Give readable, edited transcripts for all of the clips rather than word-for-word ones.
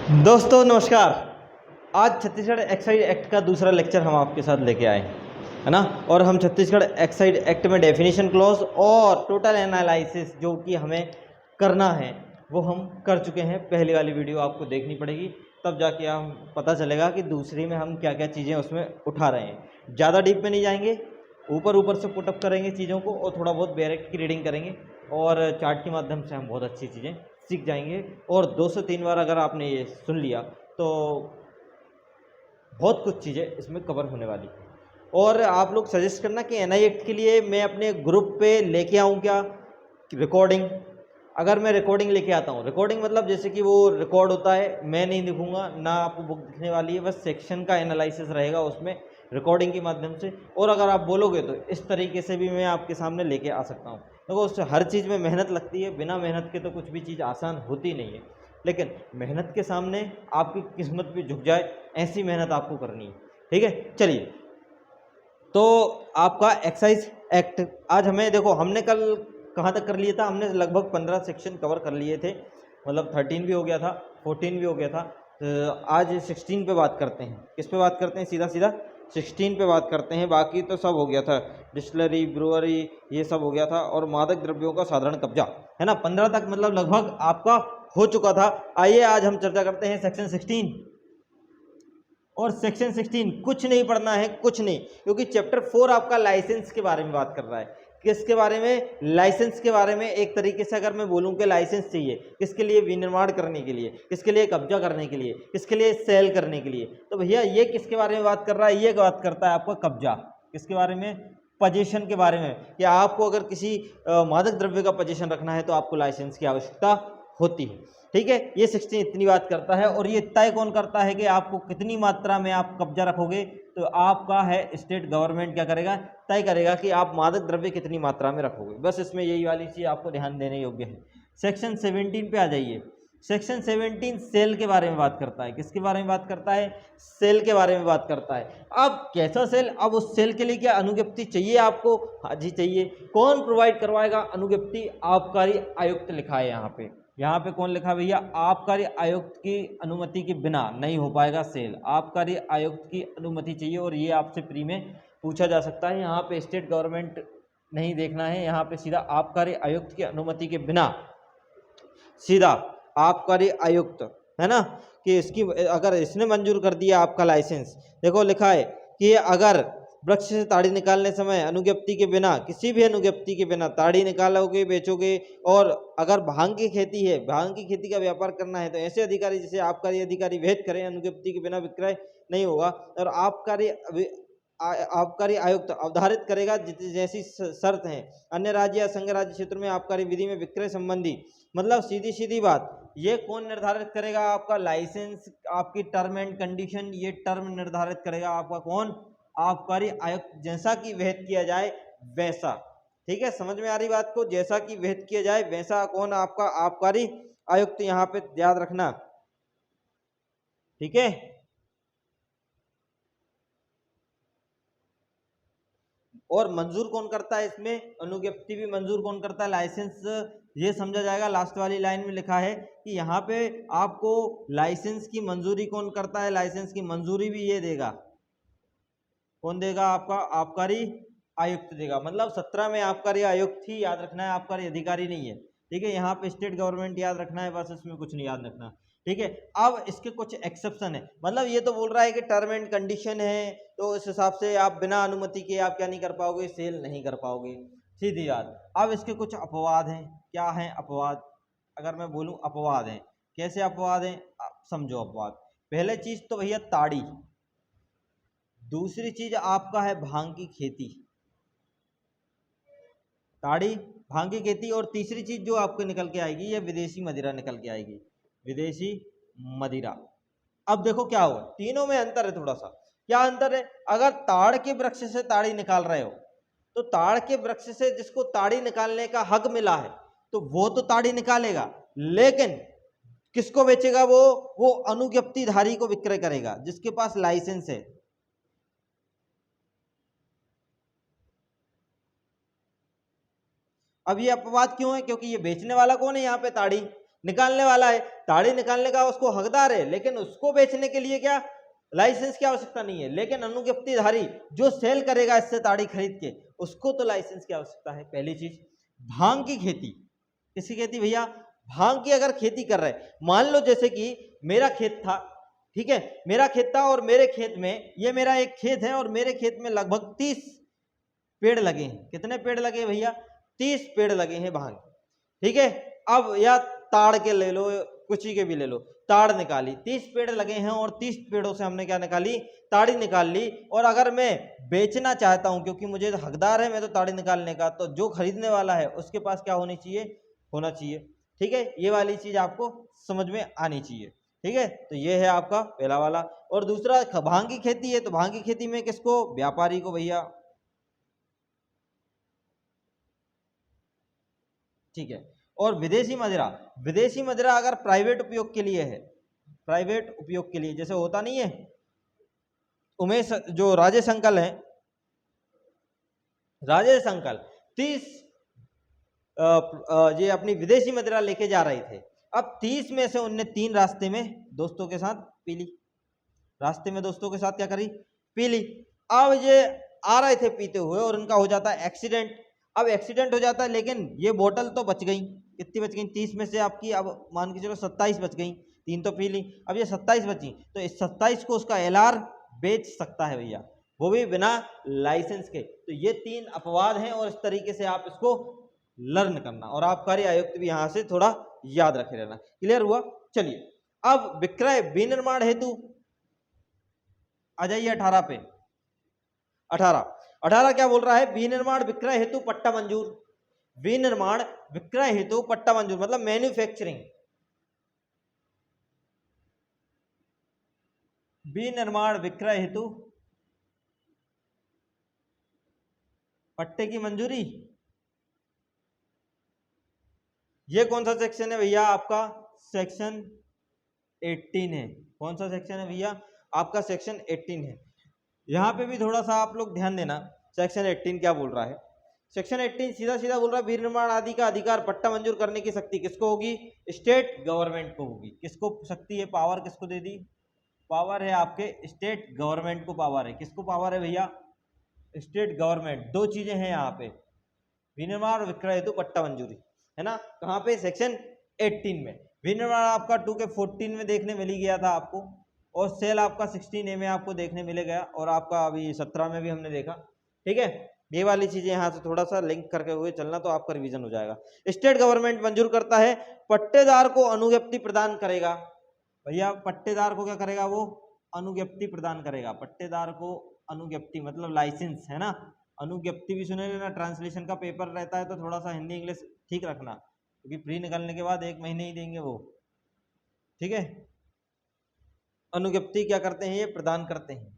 दोस्तों नमस्कार। आज छत्तीसगढ़ एक्साइज एक्ट का दूसरा लेक्चर हम आपके साथ लेके आए है ना। और हम छत्तीसगढ़ एक्साइज एक्ट में डेफिनेशन क्लॉज और टोटल एनालिसिस जो कि हमें करना है वो हम कर चुके हैं। पहली वाली वीडियो आपको देखनी पड़ेगी, तब जाके हम पता चलेगा कि दूसरी में हम क्या क्या चीज़ें उसमें उठा रहे हैं। ज़्यादा डीप में नहीं जाएंगे, ऊपर ऊपर से पुटअप करेंगे चीज़ों को और थोड़ा बहुत बैरेक्ट की रीडिंग करेंगे और चार्ट के माध्यम से हम बहुत अच्छी चीज़ें सीख जाएंगे। और 2 से 3 बार अगर आपने ये सुन लिया तो बहुत कुछ चीज़ें इसमें कवर होने वाली है। और आप लोग सजेस्ट करना कि एनआई एक्ट के लिए मैं अपने ग्रुप पे लेके आऊँ क्या रिकॉर्डिंग। अगर मैं रिकॉर्डिंग लेके आता हूँ, रिकॉर्डिंग मतलब जैसे कि वो रिकॉर्ड होता है, मैं नहीं दिखूंगा ना, आपको बुक दिखने वाली है, बस सेक्शन का एनालिसिस रहेगा उसमें रिकॉर्डिंग के माध्यम से। और अगर आप बोलोगे तो इस तरीके से भी मैं आपके सामने लेके आ सकता हूँ। देखो उससे हर चीज़ में मेहनत लगती है, बिना मेहनत के तो कुछ भी चीज़ आसान होती नहीं है। लेकिन मेहनत के सामने आपकी किस्मत भी झुक जाए, ऐसी मेहनत आपको करनी है। ठीक है, चलिए। तो आपका एक्साइज एक्ट आज हमें देखो, हमने कल कहाँ तक कर लिया था, हमने लगभग 15 सेक्शन कवर कर लिए थे, मतलब 13 भी हो गया था, 14 भी हो गया था। तो आज 16 पे बात करते हैं। किस पे बात करते हैं? सीधा सीधा 16 पे बात करते हैं। बाकी तो सब हो गया था, डिस्टिलरी ब्रूअरी ये सब हो गया था, और मादक द्रव्यों का साधारण कब्जा है ना। 15 तक मतलब लगभग आपका हो चुका था। आइए आज हम चर्चा करते हैं सेक्शन 16। और सेक्शन 16 कुछ नहीं पढ़ना है, कुछ नहीं, क्योंकि चैप्टर 4 आपका लाइसेंस के बारे में बात कर रहा है। किसके बारे में? लाइसेंस के बारे में। एक तरीके से अगर मैं बोलूं कि लाइसेंस चाहिए किसके लिए? विनिर्माण करने के लिए। किसके लिए? कब्जा करने के लिए। किसके लिए? सेल करने के लिए। तो भैया ये किसके बारे में बात कर रहा है? ये बात करता है आपका कब्जा। किसके बारे में? पोजीशन के बारे में। कि आपको अगर किसी मादक द्रव्य का पोजीशन रखना है तो आपको लाइसेंस की आवश्यकता होती है। ठीक है, ये 16 इतनी बात करता है। और ये तय कौन करता है कि आपको कितनी मात्रा में आप कब्जा रखोगे? तो आपका है स्टेट गवर्नमेंट क्या करेगा? तय करेगा कि आप मादक द्रव्य कितनी मात्रा में रखोगे। बस इसमें यही वाली चीज आपको ध्यान देने योग्य है। सेक्शन 17 पे आ जाइए। सेक्शन 17 सेल के बारे में बात करता है। किसके बारे में बात करता है? सेल के बारे में बात करता है। अब कैसा सेल? अब उस सेल के लिए क्या अनुज्ञप्ति चाहिए आपको? हाँ जी चाहिए। कौन प्रोवाइड करवाएगा अनुज्ञप्ति? आबकारी आयुक्त लिखा है यहाँ पे। यहाँ पे कौन लिखा है भैया? आबकारी आयुक्त की अनुमति के बिना नहीं हो पाएगा सेल। आबकारी आयुक्त की अनुमति चाहिए। और ये आपसे प्री में पूछा जा सकता है। यहाँ पे स्टेट गवर्नमेंट नहीं देखना है, यहाँ पे सीधा आबकारी आयुक्त की अनुमति के बिना सीधा आबकारी आयुक्त है ना, कि इसकी अगर इसने मंजूर कर दिया आपका लाइसेंस। देखो लिखा है कि अगर वृक्ष से ताड़ी निकालने समय अनुज्ञप्ति के बिना, किसी भी अनुज्ञप्ति के बिना ताड़ी निकालोगे, बेचोगे, और अगर भांग की खेती है, भांग की खेती का व्यापार करना है, तो ऐसे अधिकारी जैसे आबकारी अधिकारी विहित करें, अनुज्ञप्ति के बिना विक्रय नहीं होगा। और आबकारी आयुक्त अवधारित करेगा जैसी शर्त है अन्य राज्य या संघ राज्य क्षेत्र में आबकारी विधि में विक्रय संबंधी। मतलब सीधी सीधी बात, ये कौन निर्धारित करेगा? आपका लाइसेंस, आपकी टर्म एंड कंडीशन, ये टर्म निर्धारित करेगा आपका कौन? आबकारी आयुक्त। जैसा कि विहित किया जाए वैसा। ठीक है, समझ में आ रही बात को? जैसा कि विहित किया जाए वैसा कौन? आपका आबकारी आयुक्त। यहाँ पे याद रखना। ठीक है, और मंजूर कौन करता है इसमें? अनुज्ञप्ति भी मंजूर कौन करता है? लाइसेंस। ये समझा जाएगा, लास्ट वाली लाइन में लिखा है कि यहाँ पे आपको लाइसेंस की मंजूरी कौन करता है? लाइसेंस की मंजूरी भी ये देगा। कौन देगा? आपका आबकारी आयुक्त देगा। मतलब 17 में आबकारी आयुक्त ही याद रखना है, आबकारी अधिकारी नहीं है। ठीक है, यहाँ पे स्टेट गवर्नमेंट याद रखना है, बस इसमें कुछ नहीं याद रखना। ठीक है, अब इसके कुछ एक्सेप्शन है। मतलब ये तो बोल रहा है कि टर्म एंड कंडीशन है, तो इस हिसाब से आप बिना अनुमति के आप क्या नहीं कर पाओगे? सेल नहीं कर पाओगे, सीधी बात। अब इसके कुछ अपवाद हैं। क्या है अपवाद? अगर मैं बोलूं अपवाद हैं, कैसे अपवाद हैं आप समझो। अपवाद, पहले चीज तो भैया ताड़ी, दूसरी चीज आपका है भांग की खेती, ताड़ी, भांग की खेती, और तीसरी चीज जो आपको निकल के आएगी ये विदेशी मदिरा निकल के आएगी, विदेशी मदिरा। अब देखो क्या हुआ, तीनों में अंतर है थोड़ा सा। क्या अंतर है? अगर ताड़ के वृक्ष से ताड़ी निकाल रहे हो तो ताड़ के वृक्ष से जिसको ताड़ी निकालने का हक मिला है तो वो तो ताड़ी निकालेगा, लेकिन किसको बेचेगा? वो अनुज्ञप्तिधारी को विक्रय करेगा जिसके पास लाइसेंस है। अब ये अपवाद क्यों है? क्योंकि ये बेचने वाला कौन है यहाँ पे? ताड़ी। निकालने वाला है, ताड़ी निकालने का उसको हकदार है, लेकिन उसको बेचने के लिए क्या लाइसेंस की आवश्यकता नहीं है। लेकिन अनुज्ञप्तिधारी जो सेल करेगा इससे ताड़ी खरीद के, उसको तो लाइसेंस की आवश्यकता है। पहली चीज। भांग की खेती, किसकी खेती भैया? भांग की अगर खेती कर रहे, मान लो जैसे कि मेरा खेत था, ठीक है, मेरा खेत था और मेरे खेत में, ये मेरा एक खेत है और मेरे खेत में लगभग 30 पेड़ लगे हैं। कितने पेड़ लगे भैया? 30 पेड़ लगे हैं भांग, ठीक है। अब या ताड़ के ले लो, कुछ के भी ले लो, ताड़ निकाली, 30 पेड़ लगे हैं और 30 पेड़ों से हमने क्या निकाली? ताड़ी निकाल ली। और अगर मैं बेचना चाहता हूं, क्योंकि मुझे तो हकदार है मैं तो ताड़ी निकालने का, तो जो खरीदने वाला है उसके पास क्या होनी चाहिए? होना चाहिए, ठीक है। ये वाली चीज आपको समझ में आनी चाहिए, ठीक है। तो ये है आपका पहला वाला। और दूसरा भांग की खेती है, तो भांग की खेती में किसको? व्यापारी को भैया, ठीक है। और विदेशी मदिरा, विदेशी मदिरा अगर प्राइवेट उपयोग के लिए है, प्राइवेट उपयोग के लिए, जैसे होता नहीं है उमेश, जो राजेश अंकल है, राजेश अंकल 30 ये अपनी विदेशी मदिरा लेके जा रहे थे। अब 30 में से उनने 3 रास्ते में दोस्तों के साथ पी ली, रास्ते में दोस्तों के साथ क्या करी? पी ली। अब ये आ रहे थे पीते हुए और उनका हो जाता है एक्सीडेंट। अब एक्सीडेंट हो जाता है, लेकिन ये बोतल तो बच गई। कितनी बच गई? 30 में से आपकी, अब मान के चलो 27 बच गई, 3 तो पी ली, अब ये 27 बची, तो इस 27 को उसका एलआर बेच सकता है भैया, वो भी बिना लाइसेंस के। तो ये 3 अपवाद हैं और इस तरीके से आप इसको लर्न करना, और आबकारी आयुक्त भी यहां से थोड़ा याद रखे रहना। क्लियर हुआ? चलिए अब विक्रय विनिर्माण हेतु आ जाइए 18 पे। 18 क्या बोल रहा है? विनिर्माण विक्रय हेतु पट्टा मंजूर। विनिर्माण विक्रय हेतु पट्टा मंजूर मतलब मैन्युफैक्चरिंग, विनिर्माण विक्रय हेतु पट्टे की मंजूरी। ये कौन सा सेक्शन है भैया? आपका सेक्शन 18 है। कौन सा सेक्शन है भैया? आपका सेक्शन 18 है। यहां पे भी थोड़ा सा आप लोग ध्यान देना, सेक्शन 18 क्या बोल रहा है। सेक्शन 18 सीधा सीधा बोल रहा है विनिर्माण आदि का अधिकार पट्टा मंजूर करने की शक्ति किसको होगी? स्टेट गवर्नमेंट को होगी। किसको शक्ति है? पावर किसको दे दी? पावर है आपके स्टेट गवर्नमेंट को पावर है। किसको पावर है भैया? State government. दो चीजें हैं यहाँ पे, विनिर्माण और विक्रय हेतु पट्टा मंजूरी, है ना। कहाँ पे? सेक्शन 18 में। विनिर्माण आपका 2 के 14 में देखने मिल गया था आपको, और सेल आपका 16A में आपको देखने मिले गया, और आपका अभी 17 में भी हमने देखा, ठीक है। ये वाली चीजें यहाँ से थोड़ा सा लिंक करके हुए चलना, तो आपका रिवीजन हो जाएगा। स्टेट गवर्नमेंट मंजूर करता है, पट्टेदार को अनुज्ञप्ति प्रदान करेगा। भैया पट्टेदार को क्या करेगा? वो अनुज्ञप्ति प्रदान करेगा। पट्टेदार को अनुज्ञप्ति मतलब लाइसेंस, है ना। अनुज्ञप्ति भी सुने लेना, ट्रांसलेशन का पेपर रहता है तो थोड़ा सा हिंदी इंग्लिश ठीक रखना, क्योंकि प्री निकलने के बाद 1 महीने ही देंगे वो, ठीक है। अनुज्ञप्ति क्या करते हैं? ये प्रदान करते हैं।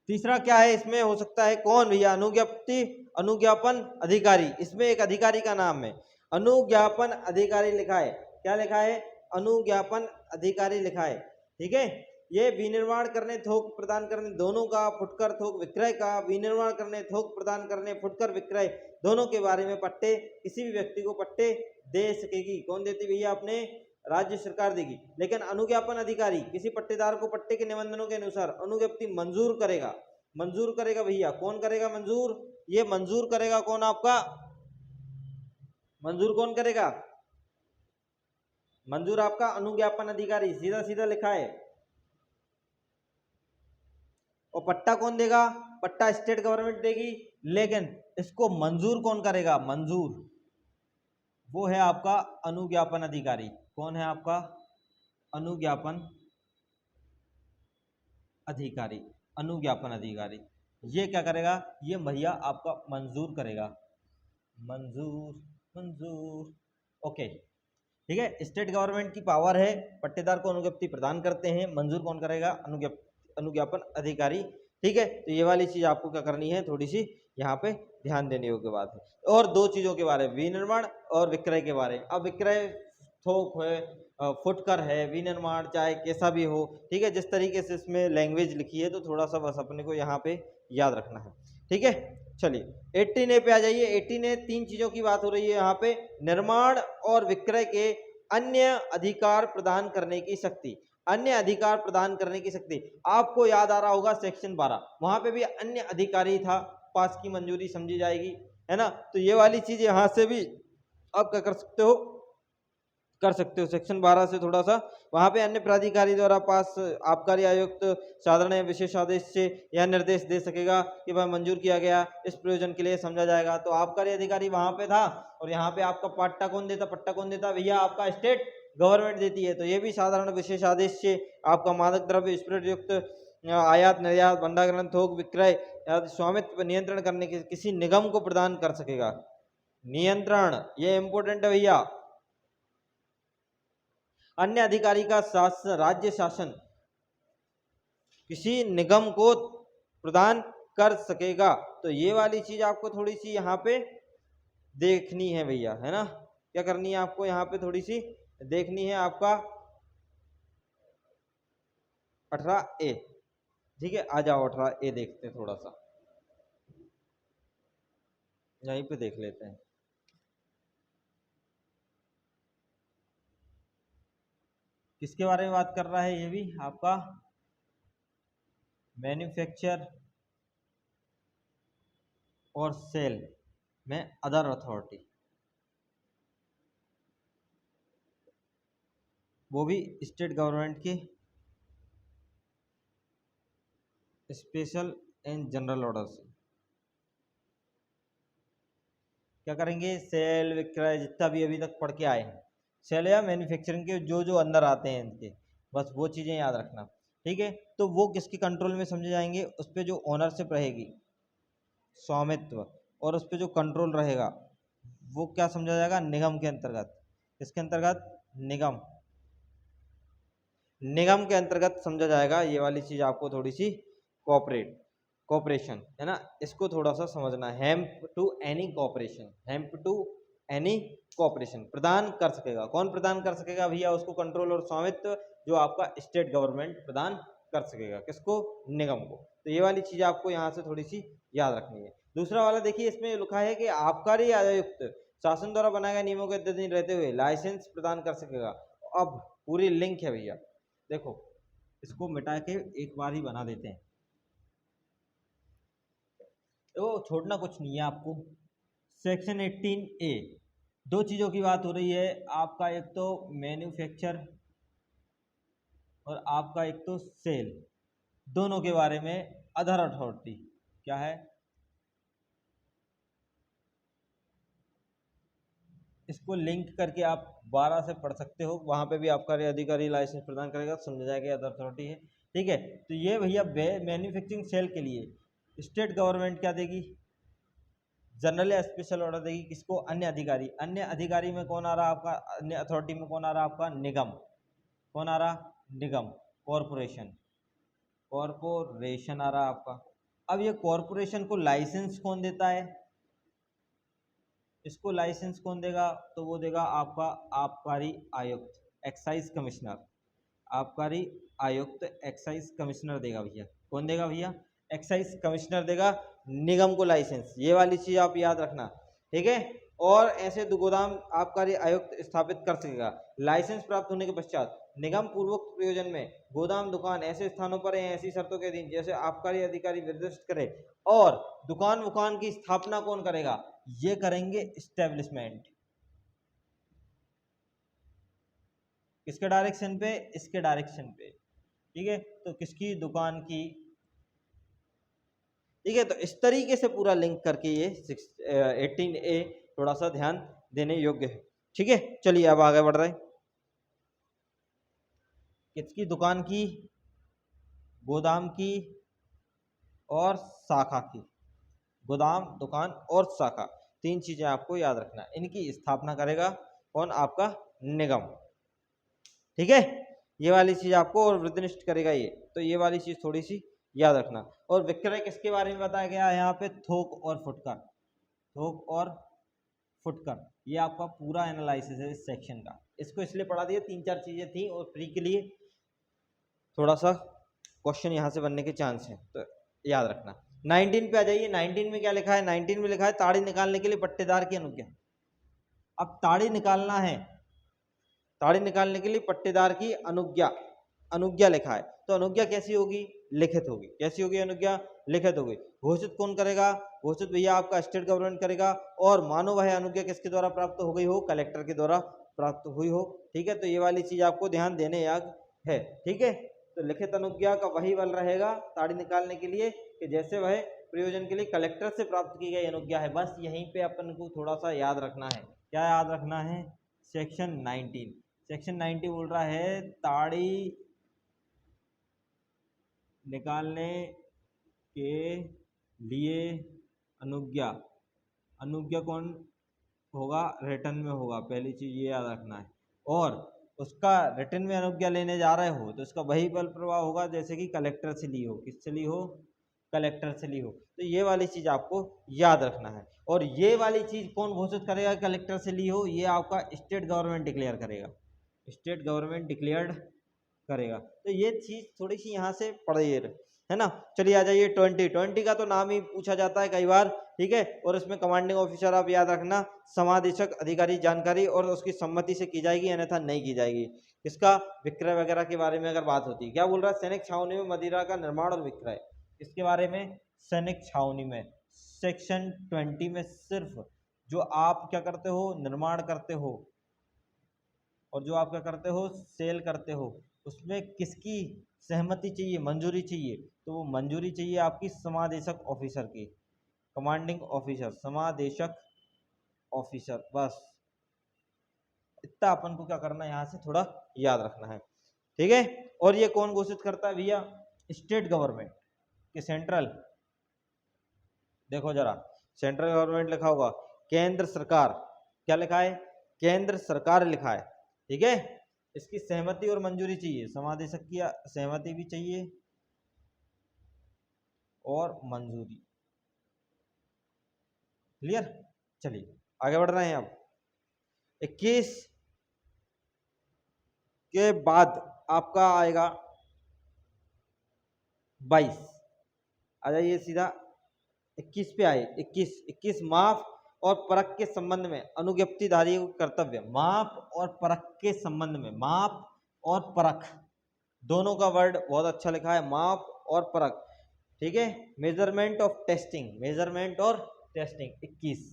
तीसरा क्या है इसमें? हो सकता है कौन भैया? अनुज्ञप्ति अनुज्ञापन अधिकारी। इसमें एक अधिकारी का नाम है, अनुज्ञापन अधिकारी लिखा है। क्या लिखा है? अनुज्ञापन अधिकारी लिखा है, ठीक है। ये विनिर्माण करने, थोक प्रदान करने दोनों का, फुटकर थोक विक्रय का, विनिर्माण करने, थोक प्रदान करने, फुटकर विक्रय दोनों के बारे में पट्टे, किसी भी व्यक्ति को पट्टे दे सकेगी। कौन देती भैया? अपने राज्य सरकार देगी। लेकिन अनुज्ञापन अधिकारी किसी पट्टेदार को पट्टे के निबंधनों के अनुसार अनुज्ञप्ति मंजूर करेगा। मंजूर करेगा भैया, कौन करेगा मंजूर? ये मंजूर करेगा कौन? आपका मंजूर कौन करेगा? मंजूर आपका अनुज्ञापन अधिकारी, सीधा सीधा लिखा है। और पट्टा कौन देगा? पट्टा स्टेट गवर्नमेंट देगी, लेकिन इसको मंजूर कौन करेगा? मंजूर वो है आपका अनुज्ञापन अधिकारी। कौन है आपका? अनुज्ञापन अधिकारी। अनुज्ञापन अधिकारी ये क्या करेगा? ये भैया आपका मंजूर करेगा। मंजूर मंजूर, ओके, ठीक है। स्टेट गवर्नमेंट की पावर है, पट्टेदार को अनुज्ञप्ति प्रदान करते हैं। मंजूर कौन करेगा? अनुज्ञापन अधिकारी, ठीक है। तो ये वाली चीज आपको क्या करनी है? थोड़ी सी यहाँ पे ध्यान देने योग्य बात है। और 2 चीजों के बारे में, विनिर्माण और विक्रय के बारे में। अब विक्रय थोक है, फुटकर है, विनिर्माण चाहे कैसा भी हो, ठीक है। जिस तरीके से इसमें लैंग्वेज लिखी है, तो थोड़ा सा बस अपने को यहाँ पे याद रखना है, ठीक है। चलिए 18A पे आ जाइए। 18A 3 चीजों की बात हो रही है यहाँ पे, निर्माण और विक्रय के अन्य अधिकार प्रदान करने की शक्ति, अन्य अधिकार प्रदान करने की शक्ति। आपको याद आ रहा होगा सेक्शन 12, वहां पे भी अन्य अधिकारी था, पास की मंजूरी समझी जाएगी, है ना। तो ये वाली चीज यहाँ से भी आप क्या कर सकते हो, कर सकते हो सेक्शन 12 से थोड़ा सा, वहां पे अन्य प्राधिकारी द्वारा पास आबकारी आयुक्त साधारण या विशेष आदेश से यह निर्देश दे सकेगा कि वह मंजूर किया गया इस प्रयोजन के लिए समझा जाएगा। तो आबकारी अधिकारी वहां पे था, और यहाँ पे आपका पट्टा कौन देता, पट्टा कौन देता भैया, आपका स्टेट गवर्नमेंट देती है। तो ये भी साधारण विशेष आदेश से आपका मादक द्रव्य स्पिरिट युक्त आयात निर्यात भंडारण थोक विक्रय स्वामित्व नियंत्रण करने के किसी निगम को प्रदान कर सकेगा। नियंत्रण ये इंपॉर्टेंट है भैया। अन्य अधिकारी का शासन, राज्य शासन किसी निगम को प्रदान कर सकेगा। तो ये वाली चीज आपको थोड़ी सी यहाँ पे देखनी है भैया, है ना। क्या करनी है आपको यहाँ पे थोड़ी सी देखनी है, आपका 18A, ठीक है। आ जाओ 18A देखते हैं, थोड़ा सा यहीं पे देख लेते हैं। किसके बारे में बात कर रहा है ये भी, आपका मैन्युफैक्चर और सेल में अदर अथॉरिटी, वो भी स्टेट गवर्नमेंट की स्पेशल एंड जनरल ऑर्डर से क्या करेंगे, सेल विक्रय जितना भी अभी तक पढ़ के आए हैं, सेल या मैन्युफैक्चरिंग के जो जो अंदर आते हैं इनके, बस वो चीज़ें याद रखना, ठीक है। तो वो किसके कंट्रोल में समझे जाएंगे, उस पर जो ओनरशिप रहेगी, स्वामित्व, और उस पर जो कंट्रोल रहेगा वो क्या समझा जाएगा, निगम के अंतर्गत। किसके अंतर्गत, निगम, निगम के अंतर्गत समझा जाएगा। ये वाली चीज आपको थोड़ी सी कॉपरेशन है ना, इसको थोड़ा सा समझना। Help to any corporation, help to any corporation प्रदान कर सकेगा। कौन प्रदान कर सकेगा भैया, उसको कंट्रोल और स्वामित्व जो आपका स्टेट गवर्नमेंट प्रदान कर सकेगा। किसको, निगम को। तो ये वाली चीज आपको यहाँ से थोड़ी सी याद रखनी है। दूसरा वाला देखिए, इसमें लिखा है कि आबकारी आयुक्त शासन द्वारा बनाए गए नियमों के अधीन रहते हुए लाइसेंस प्रदान कर सकेगा। अब पूरी लिंक है भैया, देखो इसको मिटा के एक बार ही बना देते हैं, वो छोड़ना कुछ नहीं है आपको। सेक्शन 18A, दो चीज़ों की बात हो रही है आपका, एक तो मैन्युफैक्चर और आपका एक तो सेल, दोनों के बारे में अदर अथॉरिटी क्या है, इसको लिंक करके आप 12 से पढ़ सकते हो, वहां पे भी आपका अधिकारी लाइसेंस प्रदान करेगा, समझ जाएगा अदर अथॉरिटी है, ठीक है। तो ये भैया मैन्युफैक्चरिंग सेल के लिए स्टेट गवर्नमेंट क्या देगी, जनरल या स्पेशल ऑर्डर देगी। किसको, अन्य अधिकारी। अन्य अधिकारी में कौन आ रहा आपका, अन्य अथॉरिटी में कौन आ रहा आपका, निगम। कौन आ रहा, निगम, कॉरपोरेशन, कॉरपोरेशन आ रहा आपका। अब ये कॉरपोरेशन को लाइसेंस कौन देता है, इसको लाइसेंस कौन देगा, तो वो देगा आपका आबकारी आयुक्त, एक्साइज कमिश्नर। आबकारी आयुक्त एक्साइज कमिश्नर देगा भैया। कौन देगा भैया, एक्साइज कमिश्नर देगा निगम को लाइसेंस। ये वाली चीज आप याद रखना, ठीक है। और ऐसे गोदाम आबकारी आयुक्त स्थापित कर सकेगा। लाइसेंस प्राप्त होने के पश्चात निगम पूर्वोक्त प्रयोजन में गोदाम दुकान ऐसे स्थानों पर ऐसी शर्तों के अधीन जैसे आबकारी अधिकारी निर्दिष्ट करे। और दुकान वुकान की स्थापना कौन करेगा, ये करेंगे इस्टेब्लिशमेंट। किसके डायरेक्शन पे, इसके डायरेक्शन पे, ठीक है। तो किसकी, दुकान की, ठीक है। तो इस तरीके से पूरा लिंक करके ये 18A थोड़ा सा ध्यान देने योग्य है, ठीक है। चलिए अब आगे बढ़ रहे हैं। किसकी, दुकान की, गोदाम की और शाखा की। गोदाम, दुकान और शाखा, तीन चीजें आपको याद रखना। इनकी स्थापना करेगा कौन, आपका निगम, ठीक है। ये वाली चीज आपको, और वृद्धिनिष्ठ करेगा ये, तो ये वाली चीज थोड़ी सी याद रखना। और विक्रय किसके बारे में बताया गया है यहाँ पे, थोक और फुटकर, थोक और फुटकर, ये आपका पूरा एनालिसिस है इस सेक्शन का। इसको इसलिए पढ़ा दिया, तीन चार चीजें थी और प्री के लिए थोड़ा सा क्वेश्चन यहाँ से बनने के चांस है, तो याद रखना। 19 पे आ जाइए। 19 में क्या लिखा है? 19 में लिखा है ताड़ी निकालने के लिए पट्टेदार की अनुज्ञा। अब ताड़ी निकालना है, ताड़ी निकालने के लिए पट्टेदार की अनुज्ञा, अनुज्ञा लिखा है। तो अनुज्ञा कैसी होगी? लिखित होगी। कैसी होगी अनुज्ञा? लिखित होगी। घोषित कौन करेगा? घोषित भैया आपका स्टेट गवर्नमेंट करेगा। और मानो वह अनुज्ञा किसके द्वारा प्राप्त हो गई हो? कलेक्टर के द्वारा प्राप्त हुई हो। ठीक है, तो ये वाली चीज आपको ध्यान देने याद है। ठीक है, तो लिखित अनुज्ञा का वही बल रहेगा ताड़ी निकालने के लिए कि जैसे वह प्रयोजन के लिए कलेक्टर से प्राप्त की गई अनुज्ञा है। बस यहीं पे अपन को थोड़ा सा याद रखना है। क्या याद रखना है? सेक्शन 19, सेक्शन 90 बोल रहा है ताड़ी निकालने के लिए अनुज्ञा, अनुज्ञा कौन होगा? रिटर्न में होगा। पहली चीज ये याद रखना है। और उसका रिटर्न में अनुज्ञा लेने जा रहे हो तो इसका वही बल प्रभाव होगा जैसे कि कलेक्टर से ली हो। किससे ली हो? कलेक्टर से ली हो। तो ये वाली चीज आपको याद रखना है। और ये वाली चीज कौन घोषित करेगा? कलेक्टर से ली हो, ये आपका स्टेट गवर्नमेंट डिक्लेयर करेगा। स्टेट गवर्नमेंट डिक्लेयर्ड करेगा। तो ये चीज थोड़ी सी यहाँ से पढ़िए, है ना। चलिए आ जाइए 20 का तो नाम ही पूछा जाता है कई बार। ठीक है, और इसमें कमांडिंग ऑफिसर आप याद रखना, समादेशक अधिकारी जानकारी और उसकी सम्मति से की जाएगी अन्यथा नहीं की जाएगी। इसका विक्रय वगैरह के बारे में अगर बात होती है, क्या बोल रहा है? सैनिक छावनी में मदिरा का निर्माण और विक्रय, इसके बारे में सैनिक छावनी में सेक्शन 20 में सिर्फ जो आप क्या करते हो? निर्माण करते हो और जो आप क्या करते हो? सेल करते हो, उसमें किसकी सहमति चाहिए? मंजूरी चाहिए। तो वो मंजूरी चाहिए आपकी समादेशक ऑफिसर की, कमांडिंग ऑफिसर, समादेशक ऑफिसर। बस इतना अपन को क्या करना है यहाँ से थोड़ा याद रखना है। ठीक है, और ये कौन घोषित करता है भैया? स्टेट गवर्नमेंट कि सेंट्रल, देखो जरा सेंट्रल गवर्नमेंट लिखा होगा, केंद्र सरकार, क्या लिखा है? केंद्र सरकार लिखा है। ठीक है, इसकी सहमति और मंजूरी चाहिए, समादेशक की सहमति भी चाहिए और मंजूरी। क्लियर? चलिए आगे बढ़ रहे हैं। अब 21 के बाद आपका आएगा 22। आ जाइए सीधा 21 पे आए। 21 माप और परख के संबंध में अनुज्ञप्तिधारी कर्तव्य। माप और परख के संबंध में, माप और परख दोनों का वर्ड बहुत अच्छा लिखा है, माप और परख। ठीक है, मेजरमेंट ऑफ टेस्टिंग, मेजरमेंट और टेस्टिंग 21।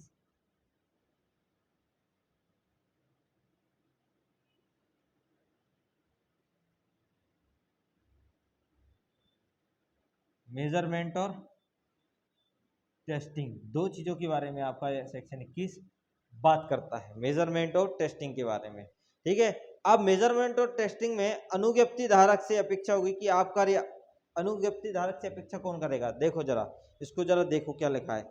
मेजरमेंट और टेस्टिंग, दो चीजों के बारे में आपका सेक्शन 21 बात करता है, मेजरमेंट और टेस्टिंग के बारे में। ठीक है, अब मेजरमेंट और टेस्टिंग में अनुज्ञप्ति धारक से अपेक्षा होगी कि आप कार्य, अनुज्ञप्ति धारक से अपेक्षा कौन करेगा? देखो जरा इसको, जरा देखो क्या लिखा है।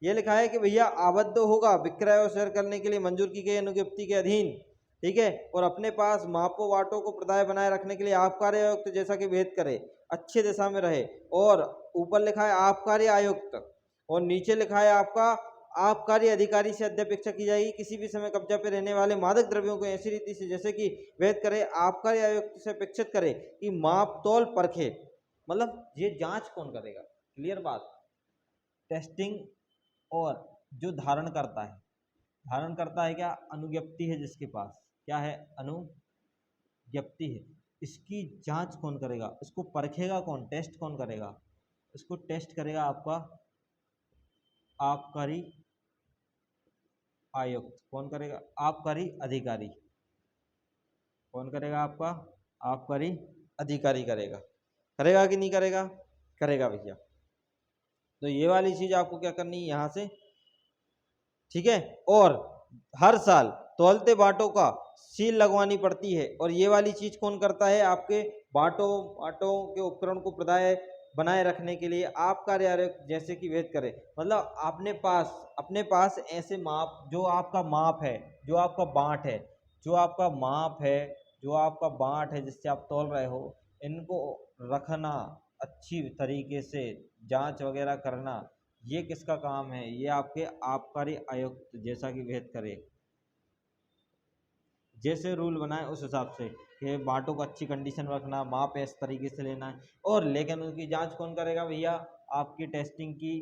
ये लिखा है कि भैया आबद्ध होगा विक्रय और शेयर करने के लिए मंजूर की गई अनुज्ञप्ति के अधीन। ठीक है, और अपने पास मापों वाटों को प्रदाय बनाए रखने के लिए आबकारी आयुक्त जैसा कि भेद करे, अच्छे दिशा में रहे। और ऊपर लिखा है आबकारी आयुक्त और नीचे लिखा है आपका आबकारी अधिकारी से अध्यपेक्षा की जाएगी किसी भी समय कब्जा पे रहने वाले मादक द्रव्यों को ऐसी रीति से जैसे कि भेद करे। आबकारी आयुक्त से अपेक्षित करे कि माप तौल परखे, मतलब ये जांच कौन करेगा? क्लियर बात। टेस्टिंग और जो धारण करता है, धारण करता है क्या? अनुज्ञप्ति है जिसके पास, क्या है? अनुज्ञप्ति है। इसकी जांच कौन करेगा? इसको परखेगा कौन? टेस्ट कौन करेगा? इसको टेस्ट करेगा आपका आबकारी आयुक्त। कौन करेगा? आबकारी अधिकारी। कौन करेगा? आपका आबकारी अधिकारी करेगा। करेगा कि नहीं करेगा? करेगा भैया। तो ये वाली चीज आपको क्या करनी है यहाँ से। ठीक है, और हर साल तौलते बाटों का सील लगवानी पड़ती है। और ये वाली चीज कौन करता है? आपके बाटों बाटों के उपकरण को प्रदाय बनाए रखने के लिए आप कार्य जैसे कि भेद करे, मतलब अपने पास ऐसे माप, जो आपका माप है, जो आपका बांट है, जो आपका माप है, जो आपका बांट है जिससे आप तौल रहे हो, इनको रखना अच्छी तरीके से, जांच वगैरह करना, ये किसका काम है? ये आपके आबकारी आयुक्त जैसा कि भेद करे, जैसे रूल बनाए उस हिसाब से कि बाटों को अच्छी कंडीशन में रखना, माप इस तरीके से लेना है। और लेकिन उनकी जांच कौन करेगा भैया? आपकी टेस्टिंग की,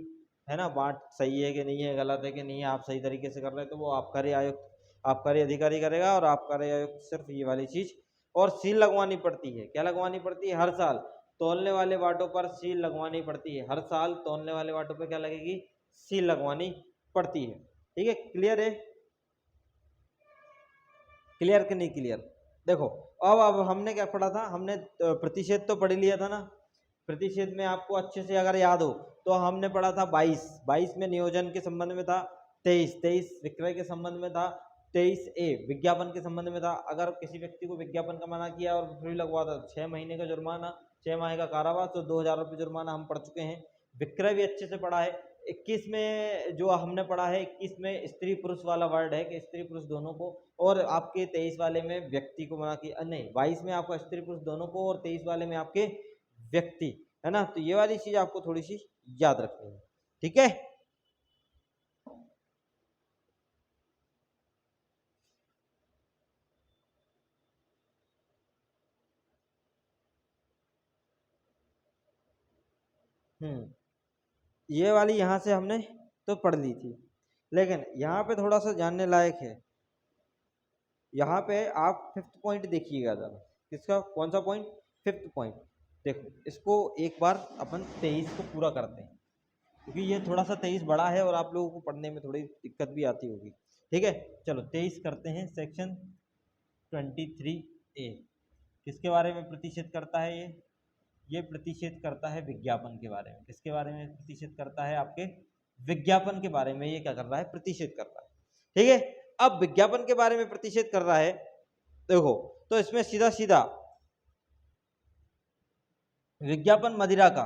है ना, बात सही है कि नहीं है, गलत है कि नहीं है, आप सही तरीके से कर रहे हैं, तो वो आबकारी आयुक्त, आबकारी अधिकारी करेगा। और आबकारी आयुक्त सिर्फ ये वाली चीज़, और सील लगवानी पड़ती है। क्या लगवानी पड़ती है? हर साल तौलने वाले बाटों पर सील लगवानी पड़ती है। हर साल तौलने वाले बाटों पर क्या लगेगी? सील लगवानी पड़ती है। ठीक है, क्लियर है? क्लियर कि नहीं क्लियर? देखो, अब हमने क्या पढ़ा था? हमने प्रतिषेध तो पढ़ लिया था ना। प्रतिषेध में आपको अच्छे से अगर याद हो तो हमने पढ़ा था 22 में नियोजन के संबंध में था, 23 विक्रय के संबंध में था, 23A विज्ञापन के संबंध में था। अगर किसी व्यक्ति को विज्ञापन का मना किया और फ्री लगवा था, 6 महीने का जुर्माना, 6 माह का कारावास, तो 2000 रुपये जुर्माना हम पढ़ चुके हैं। विक्रय भी अच्छे से पढ़ा है। 21 में जो हमने पढ़ा है, 21 में स्त्री पुरुष वाला वर्ड है कि स्त्री पुरुष दोनों को, और आपके 23 वाले में व्यक्ति को मना किया, नहीं 22 में आपका स्त्री पुरुष दोनों को, और 23 वाले में आपके व्यक्ति, है ना। तो ये वाली चीज आपको थोड़ी सी याद रखनी है। ठीक है, ये वाली यहां से हमने तो पढ़ ली थी, लेकिन यहाँ पे थोड़ा सा जानने लायक है। यहाँ पे आप 5th पॉइंट देखिएगा जरा। किसका? कौन सा पॉइंट? 5th point. देखो, इसको एक बार अपन 23 को पूरा करते हैं, क्योंकि ये थोड़ा सा 23 बड़ा है और आप लोगों को पढ़ने में थोड़ी दिक्कत भी आती होगी। ठीक है, चलो 23 करते हैं। सेक्शन 23A किसके बारे में प्रतिषेध करता है? ये प्रतिषेध करता है विज्ञापन के बारे में। किसके बारे में प्रतिषेध करता है? आपके विज्ञापन के बारे में ये क्या कर रहा है? प्रतिषेध कर रहा है। ठीक है, अब विज्ञापन के बारे में प्रतिषेध कर रहा है, देखो, तो इसमें सीधा सीधा विज्ञापन मदिरा का,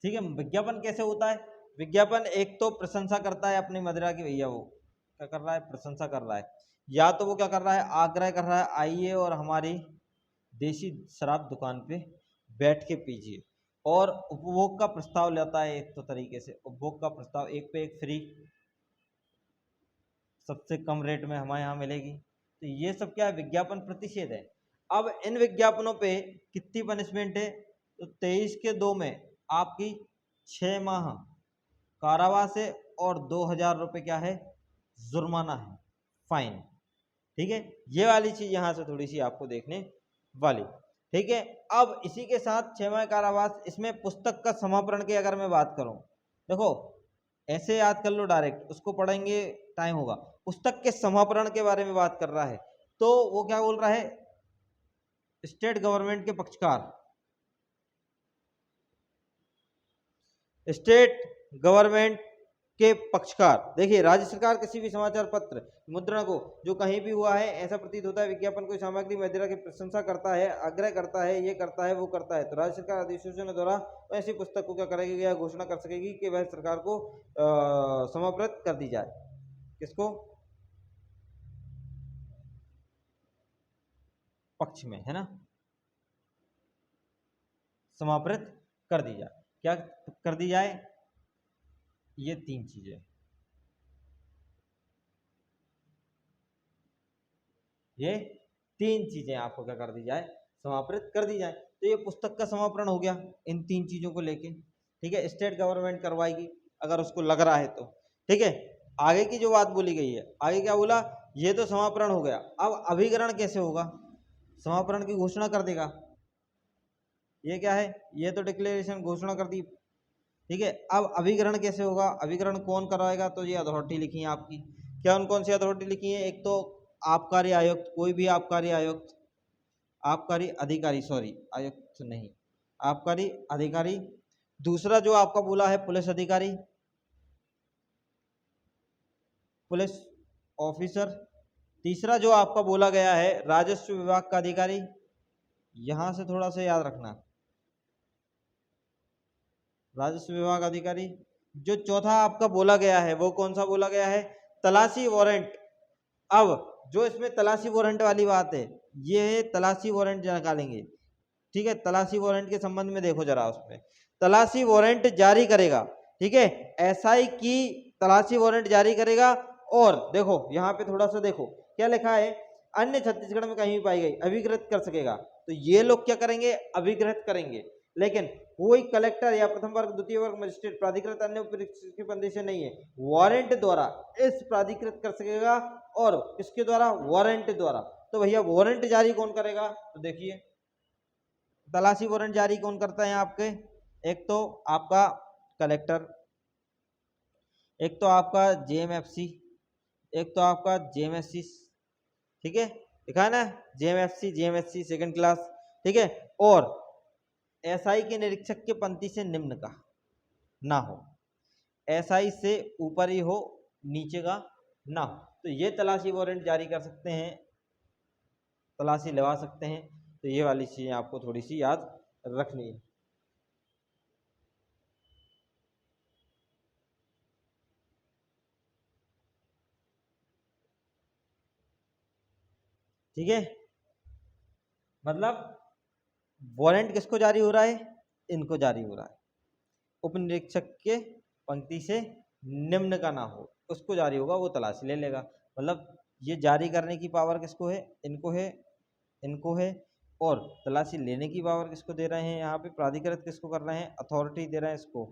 ठीक है, विज्ञापन कैसे होता है? विज्ञापन एक तो प्रशंसा करता है अपनी मदिरा की, भैया वो क्या कर रहा है? प्रशंसा कर रहा है। या तो वो क्या कर रहा है? आग्रह कर रहा है, आइए और हमारी देसी शराब दुकान पे बैठ के पीजिए, और उपभोग का प्रस्ताव लेता है। एक तो तरीके से उपभोग का प्रस्ताव, एक पे एक फ्री, सबसे कम रेट में हमारे यहाँ मिलेगी। तो ये सब क्या है? विज्ञापन प्रतिषेध है। अब इन विज्ञापनों पे कितनी पनिशमेंट है? तो 23 के 2 में आपकी 6 माह कारावास है और 2000 रुपये क्या है? जुर्माना है, फाइन। ठीक है, ये वाली चीज यहाँ से थोड़ी सी आपको देखने वाली। ठीक है, अब इसी के साथ 6 माह कारावास, इसमें पुस्तक का समापन की अगर मैं बात करूं, देखो ऐसे याद कर लो डायरेक्ट, उसको पढ़ेंगे टाइम होगा। पुस्तक के समापन के बारे में बात कर रहा है, तो वो क्या बोल रहा है? स्टेट गवर्नमेंट के पक्षकार, स्टेट गवर्नमेंट के पक्षकार। देखिए, राज्य सरकार किसी भी समाचार पत्र मुद्रण को जो कहीं भी हुआ है, ऐसा प्रतीत होता है विज्ञापन कोई सामग्री मदिरा की प्रशंसा करता है, आग्रह करता है, ये करता है, वो करता है, तो राज्य सरकार अधिसूचना द्वारा ऐसी पुस्तक को क्या करेगी? या घोषणा कर सकेगी कि वह सरकार को समाप्त कर दी जाए। किसको? पक्ष में, है ना, समाप्त कर दी जाए। क्या कर दी जाए? ये 3 चीजें, ये 3 चीजें आपको क्या कर दी जाए? समाप्त कर दी जाए। तो ये पुस्तक का समापन हो गया इन 3 चीजों को लेके। ठीक है, स्टेट गवर्नमेंट करवाएगी अगर उसको लग रहा है तो। ठीक है, आगे की जो बात बोली गई है, आगे क्या बोला? ये तो समापन हो गया, अब अभिकरण कैसे होगा? समापन की घोषणा कर देगा। ये क्या है? ये तो डिक्लेरेशन, घोषणा कर दी। ठीक है, अब अभिकरण कैसे होगा? अभिकरण कौन करवाएगा? तो ये अथॉरिटी लिखी है आपकी। क्या कौन सी अथॉरिटी लिखी है? एक तो आबकारी आयुक्त, कोई भी आबकारी आयुक्त, आबकारी अधिकारी, सॉरी आयुक्त नहीं, आबकारी अधिकारी। दूसरा जो आपका बोला है पुलिस अधिकारी, पुलिस ऑफिसर। तीसरा जो आपका बोला गया है राजस्व विभाग का अधिकारी, यहां से थोड़ा सा याद रखना, राजस्व विभाग अधिकारी। जो चौथा आपका बोला गया है वो कौन सा बोला गया है? तलाशी वारंट। अब जो इसमें तलाशी वारंट वाली बात है, ये तलाशी वारंट निकालेंगे। ठीक है, तलाशी वारंट के संबंध में देखो जरा, उसमें तलाशी वारंट जारी करेगा। ठीक है, एसआई की तलाशी वारंट जारी करेगा। और देखो यहाँ पे थोड़ा सा देखो क्या लिखा है? अन्य छत्तीसगढ़ में कहीं भी पाई गई अभिकृत कर सकेगा। तो ये लोग क्या करेंगे? अभिकृत करेंगे। लेकिन कोई कलेक्टर या प्रथम वर्ग द्वितीय वर्ग मजिस्ट्रेट प्राधिकृत अन्य उपनिरीक्षक की बंदी से नहीं है, वारंट द्वारा इस प्राधिकृत कर सकेगा। और किसके द्वारा? वारंट द्वारा। तो भैया वारंट जारी कौन करेगा? तो देखिए तलाशी वारंट जारी कौन करता है आपके? एक तो आपका कलेक्टर, एक तो आपका जेएमएफसी, एक तो आपका जेएमएससी, ठीक है, लिखा है ना जेएमएफसी जेएमएससी सेकंड क्लास, ठीक है। और एसआई के निरीक्षक के पंक्ति से निम्न का ना हो, एसआई से ऊपर ही हो, नीचे का ना हो, तो ये तलाशी वारंट जारी कर सकते हैं, तलाशी लगा सकते हैं। तो ये वाली चीजें आपको थोड़ी सी याद रखनी है। ठीक है, मतलब वारंट किसको जारी हो रहा है? इनको जारी हो रहा है, उपनिरीक्षक के पंक्ति से निम्न का ना हो उसको जारी होगा, वो तलाशी ले लेगा। मतलब ये जारी करने की पावर किसको है? इनको है, इनको है। और तलाशी लेने की पावर किसको दे रहे हैं? यहाँ पे प्राधिकृत किसको कर रहे हैं? अथॉरिटी दे रहे हैं इसको,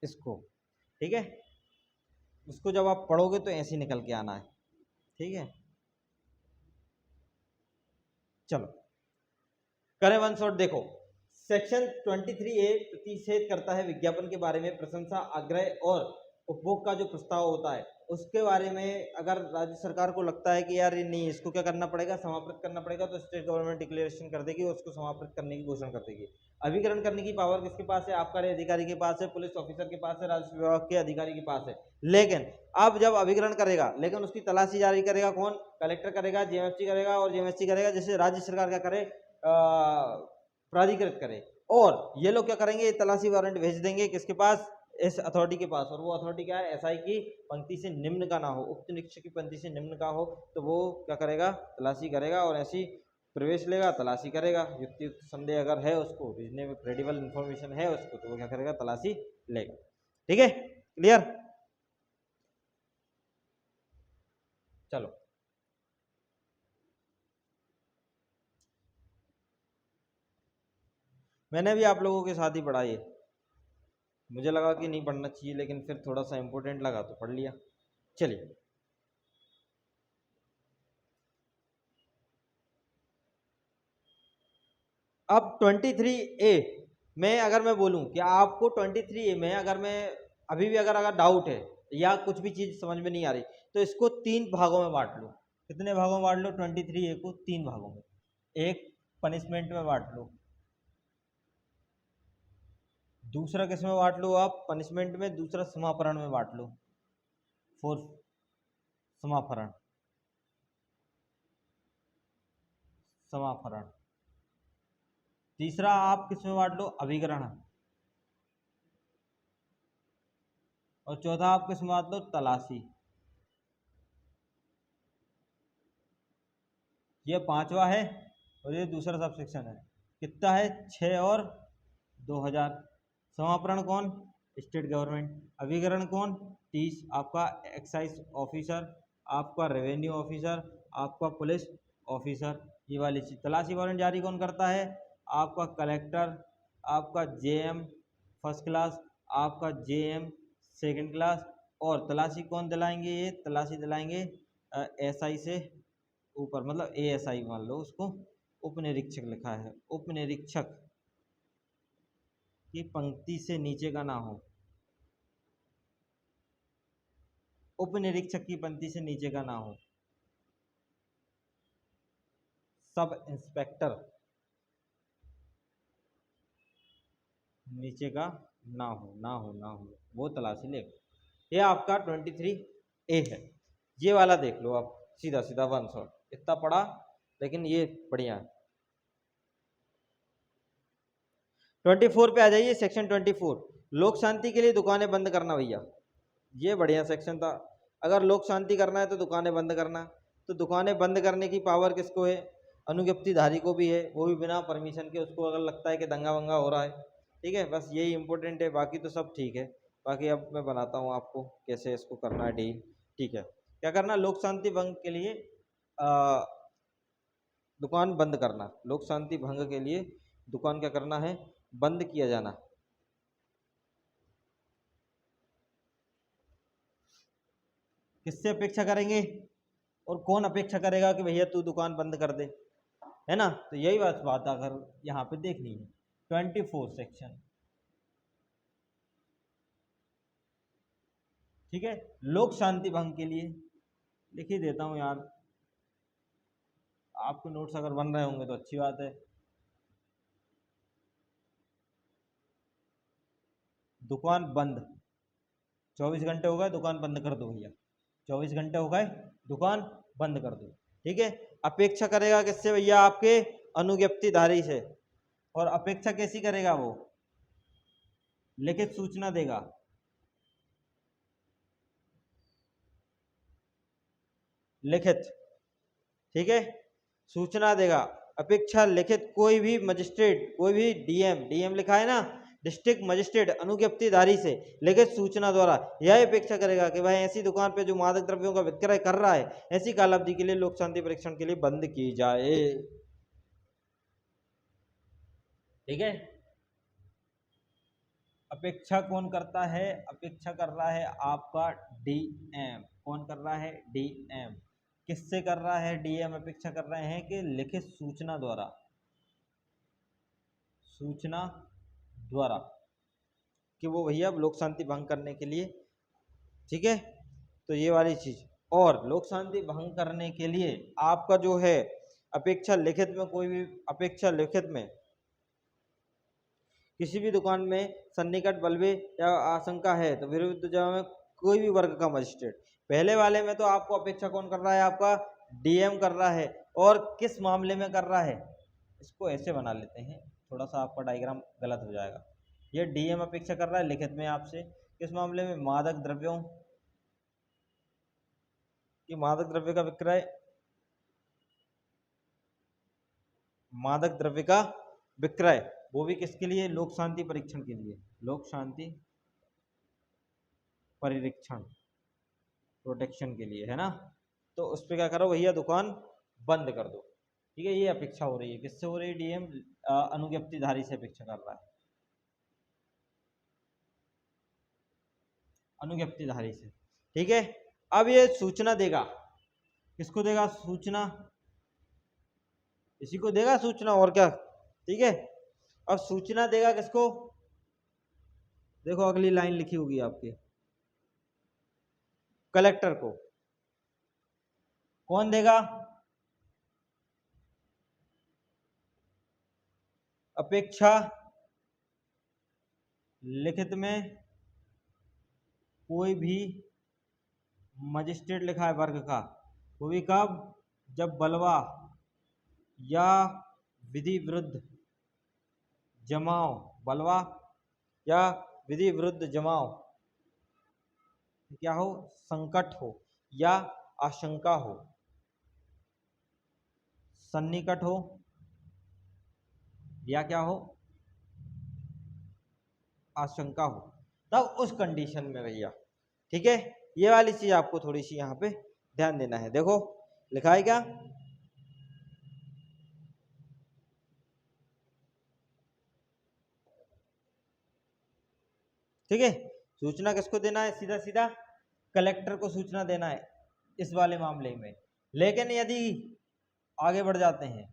इसको, ठीक है। उसको जब आप पढ़ोगे तो ऐसे निकल के आना है, ठीक है। चलो करें वन शॉट। देखो सेक्शन 23A प्रतिषेध करता है विज्ञापन के बारे में प्रशंसा, आग्रह और उपभोग का जो प्रस्ताव होता है उसके बारे में अगर राज्य सरकार को लगता है कि यार ये नहीं, इसको क्या करना पड़ेगा? समाप्त करना पड़ेगा, तो स्टेट गवर्नमेंट डिक्लेरेशन कर देगी, उसको समाप्त करने की घोषणा कर देगी। अभिकरण करने की पावर किसके पास है? आबकारी अधिकारी के पास है, पुलिस ऑफिसर के पास है, राजस्व विभाग के अधिकारी के पास है। लेकिन अब जब अभिकरण करेगा, लेकिन उसकी तलाशी जारी करेगा कौन? कलेक्टर करेगा, जेएमएफसी करेगा, और जेएमएफसी करेगा जैसे राज्य सरकार क्या करे? प्राधिकृत करे। और ये लोग क्या करेंगे? तलाशी वारंट भेज देंगे किसके पास? इस अथॉरिटी के पास। और वो अथॉरिटी क्या है? एसआई की पंक्ति से निम्न का ना हो, उक्त निरीक्षक की पंक्ति से निम्न का हो, तो वो क्या करेगा? तलाशी करेगा और ऐसी प्रवेश लेगा, तलाशी करेगा। युक्तियुक्त संदेह अगर है उसको, रीजनेबल क्रेडिबल इंफॉर्मेशन है उसको, तो वो क्या करेगा? तलाशी लेगा। ठीक है, क्लियर? चलो मैंने भी आप लोगों के साथ ही पढ़ा ये, मुझे लगा कि नहीं पढ़ना चाहिए, लेकिन फिर थोड़ा सा इंपॉर्टेंट लगा तो पढ़ लिया। चलिए अब 23A में अगर मैं बोलूं कि आपको 23A में अगर मैं अभी भी अगर डाउट है या कुछ भी चीज़ समझ में नहीं आ रही, तो इसको 3 भागों में बांट लो। कितने भागों में बांट लो? 23A को 3 भागों में। एक पनिशमेंट में बांट लो, दूसरा किस में बांट लो आप? पनिशमेंट में। दूसरा समापरण में बांट लो, फोर्थ समापरण, समापरण। तीसरा आप किस में बांट लो? अभिकरण। और चौथा आप किस में बांट लो? तलाशी। ये पांचवा है और ये दूसरा सब सेक्शन है। कितना है? 6 और 2000। समापरण कौन? State government. अभिकरण कौन? 30 आपका एक्साइज ऑफिसर, आपका रेवेन्यू ऑफिसर, आपका पुलिस ऑफिसर, ये वाली चीज। तलाशी वारंट जारी कौन करता है? आपका कलेक्टर, आपका जेएम फर्स्ट क्लास, आपका जेएम सेकंड क्लास। और तलाशी कौन दिलाएंगे? ये तलाशी दिलाएंगे एसआई से ऊपर, मतलब एएसआई मान लो उसको। उपनिरीक्षक लिखा है, उपनिरीक्षक की पंक्ति से नीचे का ना हो, उपनिरीक्षक की पंक्ति से नीचे का ना हो। सब इंस्पेक्टर नीचे का ना हो, ना हो, ना हो, वो तलाशी ले। ये आपका 23A है। ये वाला देख लो आप, सीधा सीधा वन शॉट, इतना पढ़ा लेकिन ये बढ़िया है। 24 पे आ जाइए, सेक्शन 24, लोक शांति के लिए दुकानें बंद करना। भैया ये बढ़िया सेक्शन था। अगर लोक शांति करना है तो दुकानें बंद करना। तो दुकानें बंद करने की पावर किसको है? अनुज्ञप्तिधारी को भी है, वो भी बिना परमिशन के। उसको अगर लगता है कि दंगा वंगा हो रहा है, ठीक है, बस यही इंपॉर्टेंट है, बाकी तो सब ठीक है। बाकी अब मैं बनाता हूँ आपको कैसे इसको करना है डील। ठीक है, क्या करना? लोक शांति भंग के लिए दुकान बंद करना, लोक शांति भंग के लिए दुकान क्या करना है, बंद किया जाना। किससे अपेक्षा करेंगे और कौन अपेक्षा करेगा कि भैया तू दुकान बंद कर दे, है ना। तो यही बात अगर यहाँ पे देखनी है 24 सेक्शन, ठीक है। लोक शांति भंग के लिए लिख ही देता हूँ यार, आपके नोट्स अगर बन रहे होंगे तो अच्छी बात है। दुकान बंद, 24 घंटे हो गए, दुकान बंद कर दो भैया, 24 घंटे हो गए, दुकान बंद कर दो, ठीक है। अपेक्षा करेगा किससे भैया, आपके अनुज्ञप्तिधारी से। और अपेक्षा कैसी करेगा वो, लिखित सूचना देगा, लिखित, ठीक है, सूचना देगा। अपेक्षा लिखित कोई भी मजिस्ट्रेट, कोई भी डीएम लिखा है ना, डिस्ट्रिक्ट मजिस्ट्रेट अनुज्ञप्तिधारी से लिखित सूचना द्वारा यह अपेक्षा करेगा कि भाई ऐसी दुकान पे जो मादक द्रव्यों का विक्रय कर रहा है ऐसी कालावधि के लिए लोक शांति परीक्षण के लिए बंद की जाए, ठीक है। अपेक्षा कौन करता है, अपेक्षा कर रहा है आपका डीएम। कौन कर रहा है, डीएम। किससे कर रहा है डीएम, अपेक्षा कर रहे हैं कि लिखित सूचना द्वारा, सूचना द्वारा कि वो भैया लोक शांति भंग करने के लिए, ठीक है। तो ये वाली चीज, और लोक शांति भंग करने के लिए आपका जो है अपेक्षा लिखित में, कोई भी अपेक्षा लिखित में किसी भी दुकान में सन्निकट बलवे या आशंका है तो विरुद्ध जगह में कोई भी वर्ग का मजिस्ट्रेट। पहले वाले में तो आपको अपेक्षा कौन कर रहा है, आपका डीएम कर रहा है। और किस मामले में कर रहा है, इसको ऐसे बना लेते हैं, थोड़ा सा आपका डायग्राम गलत हो जाएगा। ये डीएम अपेक्षा कर रहा है लिखित में आपसे, किस मामले में, मादक द्रव्यों की, मादक द्रव्य का विक्रय, मादक द्रव्य का विक्रय, वो भी किसके लिए, लोक शांति परीक्षण के लिए, लोक शांति परीक्षण, प्रोटेक्शन के लिए, है ना। तो उस पर क्या करो भैया, दुकान बंद कर दो, ठीक है। ये अपेक्षा हो रही है, किससे हो रही है, डीएम अनुज्ञप्तिधारी से अपेक्षा कर रहा है, अनुज्ञप्तिधारी से, ठीक है। अब ये सूचना देगा, किसको देगा सूचना, इसी को देगा सूचना, और क्या, ठीक है। अब सूचना देगा किसको, देखो अगली लाइन लिखी होगी आपकी, कलेक्टर को। कौन देगा, अपेक्षा लिखित में कोई भी मजिस्ट्रेट लिखा है वर्ग का, वो भी कब, जब बलवा या विधि विरुद्ध जमाव, बलवा या विधि विरुद्ध जमाव क्या हो, संकट हो या आशंका हो, सन्निकट हो या क्या हो, आशंका हो, तब उस कंडीशन में भैया, ठीक है। ये वाली चीज आपको थोड़ी सी यहाँ पे ध्यान देना है। देखो लिखा है क्या, ठीक है। सूचना किसको देना है, सीधा सीधा कलेक्टर को सूचना देना है इस वाले मामले में। लेकिन यदि आगे बढ़ जाते हैं,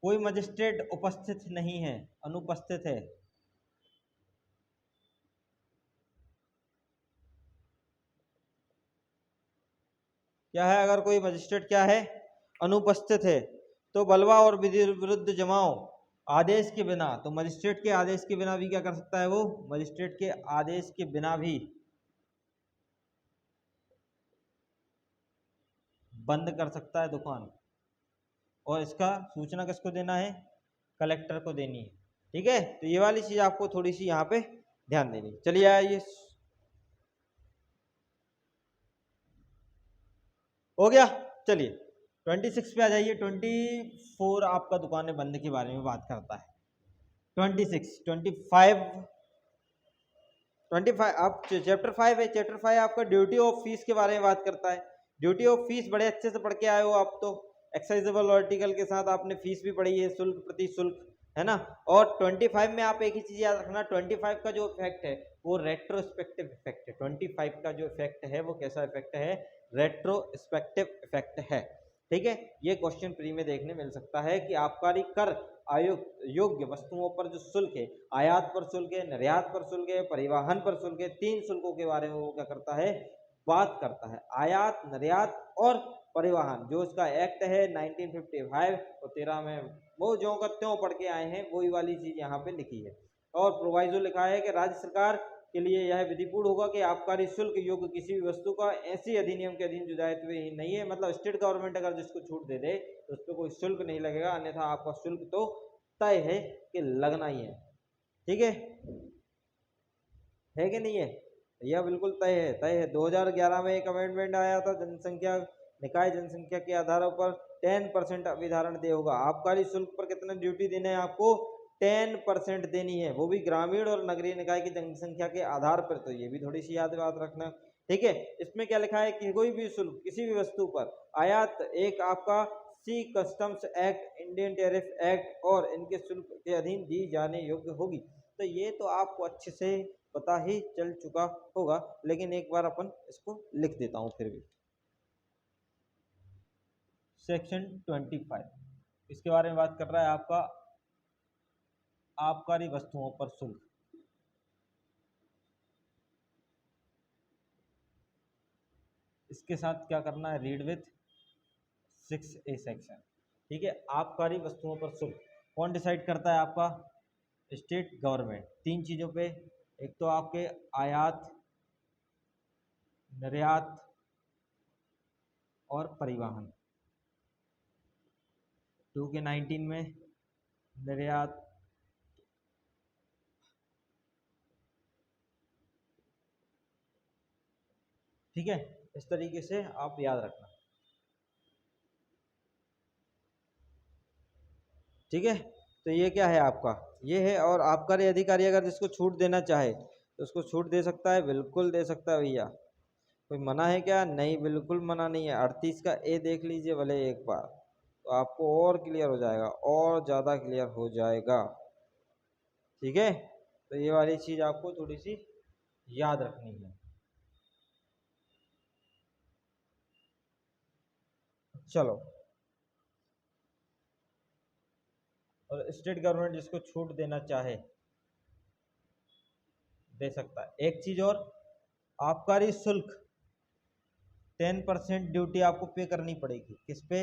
कोई मजिस्ट्रेट उपस्थित नहीं है, अनुपस्थित है, क्या है, अगर कोई मजिस्ट्रेट क्या है, अनुपस्थित है, तो बलवा और विधि विरुद्ध जमाव आदेश के बिना, तो मजिस्ट्रेट के आदेश के बिना भी क्या कर सकता है वो, मजिस्ट्रेट के आदेश के बिना भी बंद कर सकता है दुकान। और इसका सूचना किसको देना है, कलेक्टर को देनी है, ठीक है। तो ये वाली चीज आपको थोड़ी सी यहाँ पे ध्यान देनी। चलिए आइए, हो गया। चलिए 26 पे आ जाइए। 24 आपका दुकान बंद के बारे में बात करता है। 26, 25 आप चैप्टर 5 है, चैप्टर 5 आपका ड्यूटी ऑफ फीस के बारे में बात करता है। ड्यूटी ऑफ फीस बड़े अच्छे से पढ़ के आए हो आप तो, एक्साइजेबल आर्टिकल के साथ आपने फीस भी पढ़ी है, शुल्क प्रति शुल्क, है ना। और 25 में आप एक ही चीज याद रखना, 25 का जो इफेक्ट है वो रेट्रोस्पेक्टिव इफेक्ट है। 25 का जो इफेक्ट है वो कैसा इफेक्ट है, रेट्रोस्पेक्टिव इफेक्ट है। ठीक है, ये क्वेश्चन प्री में देखने मिल सकता है कि आबकारी कर आयुक्त योग्य वस्तुओं पर जो शुल्क है, आयात पर शुल्क है, निर्यात पर शुल्क है, परिवहन पर शुल्क है, 3 शुल्कों के बारे में वो क्या करता है, बात करता है। आयात, निर्यात और परिवहन, जो इसका एक्ट है 1955 और 13 में, वो जो का त्यों पढ़ के आए हैं वही वाली चीज यहाँ पे लिखी है। और प्रोवाइजो लिखा है कि राज्य सरकार के लिए यह विधिपूर्ण होगा कि आबकारी शुल्क योग्य किसी भी वस्तु का ऐसी अधिनियम के अधीन जो दायित्व ही नहीं है, मतलब स्टेट गवर्नमेंट अगर जिसको छूट दे दे तो उस पर कोई शुल्क नहीं लगेगा, अन्यथा आपका शुल्क तो तय है कि लगना ही है। ठीक है कि नहीं है, यह बिल्कुल तय है, तय है। 2011 में एक अमेंडमेंट आया था, जनसंख्या निकाय जनसंख्या के आधारों पर 10% अभिधारण दे होगा। आबकारी शुल्क पर कितना ड्यूटी देना है आपको, 10% देनी है, वो भी ग्रामीण और नगरीय निकाय की जनसंख्या के आधार पर। तो ये भी थोड़ी सी याद बात रखना। ठीक है, इसमें क्या लिखा है कि कोई भी शुल्क किसी भी वस्तु पर आयात एक आपका सी customs act, Indian tariff act और इनके शुल्क के अधीन दी जाने योग्य होगी। तो ये तो आपको अच्छे से पता ही चल चुका होगा, लेकिन एक बार अपन इसको लिख देता हूँ फिर भी। सेक्शन 25 इसके बारे में बात कर रहा है आपका आबकारी वस्तुओं पर शुल्क। इसके साथ क्या करना है, रीड विथ 6A सेक्शन। ठीक है, आबकारी वस्तुओं पर शुल्क कौन डिसाइड करता है, आपका स्टेट गवर्नमेंट। 3 चीजों पे, एक तो आपके आयात, निर्यात और परिवहन। 2 के 19 में निर्यात, ठीक है, इस तरीके से आप याद रखना। ठीक है, तो ये क्या है आपका, ये है। और आबकारी अधिकारी अगर जिसको छूट देना चाहे तो उसको छूट दे सकता है, बिल्कुल दे सकता है भैया, कोई मना है क्या, नहीं, बिल्कुल मना नहीं है। 38 का ए देख लीजिए भले एक बार, तो आपको और क्लियर हो जाएगा, और ज़्यादा क्लियर हो जाएगा। ठीक है, तो ये वाली चीज़ आपको थोड़ी सी याद रखनी है। चलो, और स्टेट गवर्नमेंट जिसको छूट देना चाहे दे सकता है। एक चीज और, आबकारी शुल्क 10% ड्यूटी आपको पे करनी पड़ेगी। किस पे,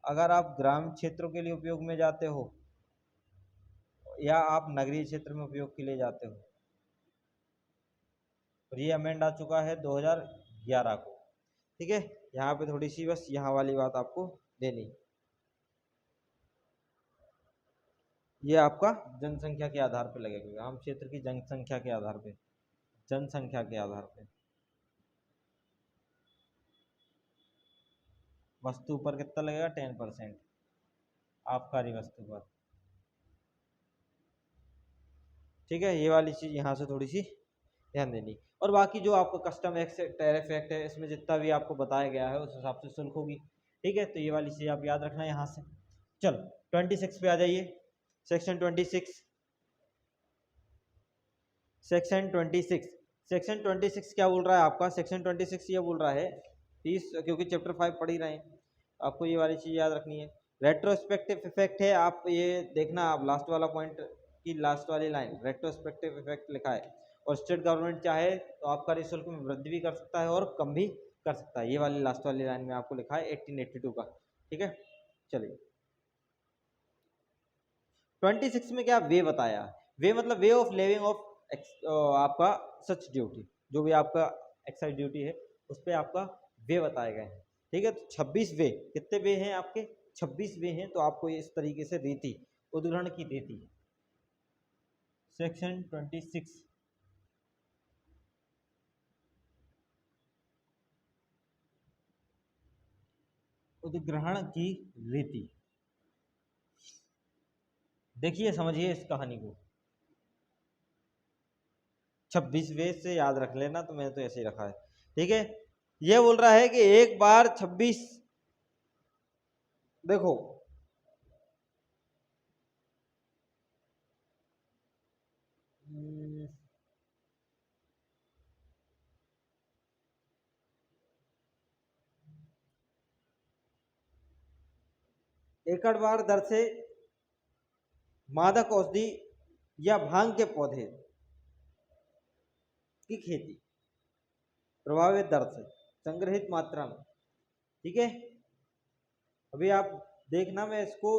अगर आप ग्रामीण क्षेत्रों के लिए उपयोग में जाते हो या आप नगरीय क्षेत्र में उपयोग के लिए जाते हो। और ये अमेंड आ चुका है 2011 को। ठीक है, यहाँ पे थोड़ी सी बस यहाँ वाली बात आपको देनी, ये आपका जनसंख्या के आधार पे लगेगा, ग्राम क्षेत्र की जनसंख्या के आधार पे, जनसंख्या के आधार पे। वस्तु पर कितना लगेगा, 10% आबकारी वस्तु पर। ठीक है, ये वाली चीज़ यहाँ से थोड़ी सी ध्यान देनी। और बाकी जो आपको कस्टम एक्ट, टैरिफ एक्ट है, इसमें जितना भी आपको बताया गया है उस हिसाब से शुल्क होगी। ठीक है, तो ये वाली चीज़ आप याद रखना यहाँ से। चलो 26 पे आ जाइए। सेक्शन 26, सेक्शन 26, सेक्शन 26 क्या बोल रहा है आपका, सेक्शन 26 ये बोल रहा है 30, क्योंकि चैप्टर 5 पढ़ ही रहे हैं, आपको ये वाली चीज़ याद रखनी है। रेट्रोस्पेक्टिव इफेक्ट है, आप ये देखना, आप लास्ट वाला पॉइंट की लास्ट वाली लाइन, रेट्रोस्पेक्टिव इफेक्ट लिखा है। और स्टेट गवर्नमेंट चाहे तो आबकारी शुल्क में वृद्धि भी कर सकता है और कम भी कर सकता है। ये वाली लास्ट वाली लाइन में आपको लिखा है 1882 का। ठीक है, चलिए 26 में क्या वे बताया, वे मतलब वे ऑफ लिविंग ऑफ आपका सच ड्यूटी, जो भी आपका एक्साइज ड्यूटी है उस पर आपका वे बताए गए हैं। ठीक है, तो 26 वे, कितने वे हैं आपके, 26 वे हैं। तो आपको इस तरीके से रीति उद्धरण की देती है। सेक्शन 26, उद्ग्रहण की रीति। देखिए समझिए इस कहानी को, 26 वे से याद रख लेना, तो मैंने तो ऐसे ही रखा है। ठीक है, ये बोल रहा है कि एक बार 26, देखो एकड़ बार दर से मादक औषधि या भांग के पौधे की खेती प्रभावित दर से संग्रहित मात्रा में। ठीक है, अभी आप देखना, मैं इसको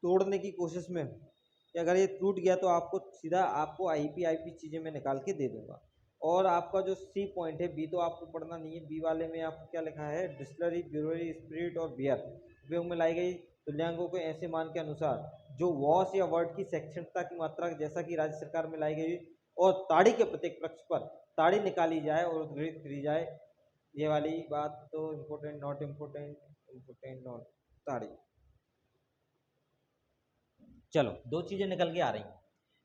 तोड़ने की कोशिश में हूँ कि अगर ये टूट गया तो आपको सीधा आपको आईपी चीज़ें मैं निकाल के दे दूंगा। और आपका जो सी पॉइंट है, बी तो आपको पढ़ना नहीं है, बी वाले में आपको क्या लिखा है, डिस्टिलरी, ब्रूअरी, स्पिरिट और बियर उपयोग में लाई गई तुल्यांकों को ऐसे मान के अनुसार जो वॉश या वर्ड की शैक्षणिकता की मात्रा जैसा कि राज्य सरकार में लाई गई, और ताड़ी के प्रत्येक पक्ष पर ताड़ी निकाली जाए और उद्धृत करी जाए। ये वाली बात तो important, not important, important not, ताड़ी। चलो, दो चीजें निकल के आ रही हैं।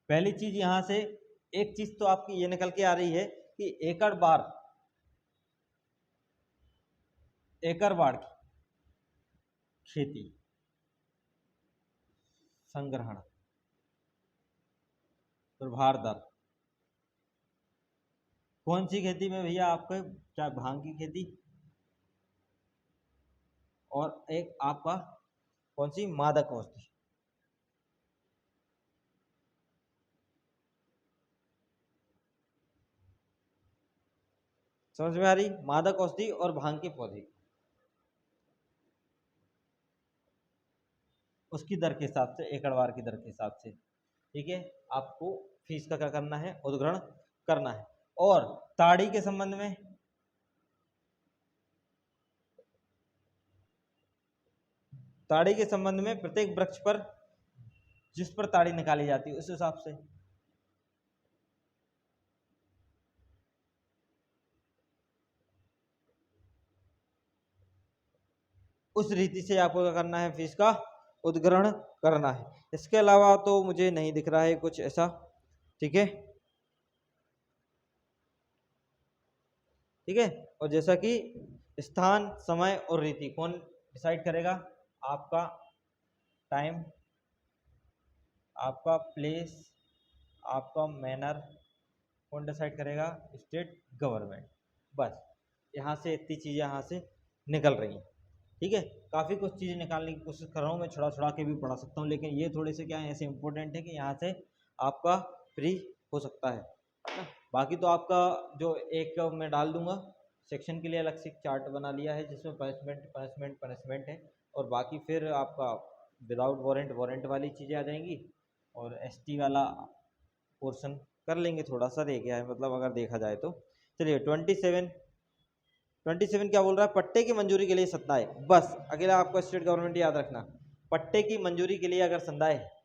पहली चीज यहां से एक चीज तो आपकी ये निकल के आ रही है कि एकड़ बार की खेती संग्रहण प्रभार दर। कौन सी खेती में भैया आपके, चाहे भांग की खेती, और एक आपका कौन सी, मादक औषधि। समझ में आ रही, मादक औषधि और भांग के पौधे, उसकी दर के हिसाब से, एकड़वार की दर के हिसाब से। ठीक है, आपको फीस का क्या करना है, उद्ग्रहण करना है। और ताड़ी के संबंध में, ताड़ी के संबंध में प्रत्येक वृक्ष पर जिस पर ताड़ी निकाली जाती है उस हिसाब से। उस रीति से आपको क्या करना है, फीस का उद्ग्रहण करना है। इसके अलावा तो मुझे नहीं दिख रहा है कुछ ऐसा। ठीक है, ठीक है। और जैसा कि स्थान, समय और रीति कौन डिसाइड करेगा, आपका टाइम, आपका प्लेस, आपका मैनर, कौन डिसाइड करेगा, स्टेट गवर्नमेंट। बस यहाँ से इतनी चीज़ें यहाँ से निकल रही हैं। ठीक है, काफ़ी कुछ चीज़ें निकालने की कोशिश कर रहा हूँ मैं, छुड़ा छुड़ा के भी पढ़ा सकता हूँ, लेकिन ये थोड़े से क्या है, ऐसे इंपॉर्टेंट है कि यहाँ से आपका फ्री हो सकता है ना। बाकी तो आपका जो एक मैं डाल दूंगा सेक्शन के लिए अलग से चार्ट बना लिया है जिसमें पनिशमेंट पनिशमेंट पनिशमेंट है, और बाकी फिर आपका विदाउट वारंट वारंट वाली चीज़ें आ जाएंगी, और एसटी वाला पोर्शन कर लेंगे, थोड़ा सा रह गया है मतलब अगर देखा जाए तो। चलिए 27 क्या बोल रहा है, पट्टे की मंजूरी के लिए संदाय। बस अगला आपका स्टेट गवर्नमेंट याद रखना, पट्टे की मंजूरी के लिए अगर संदाय है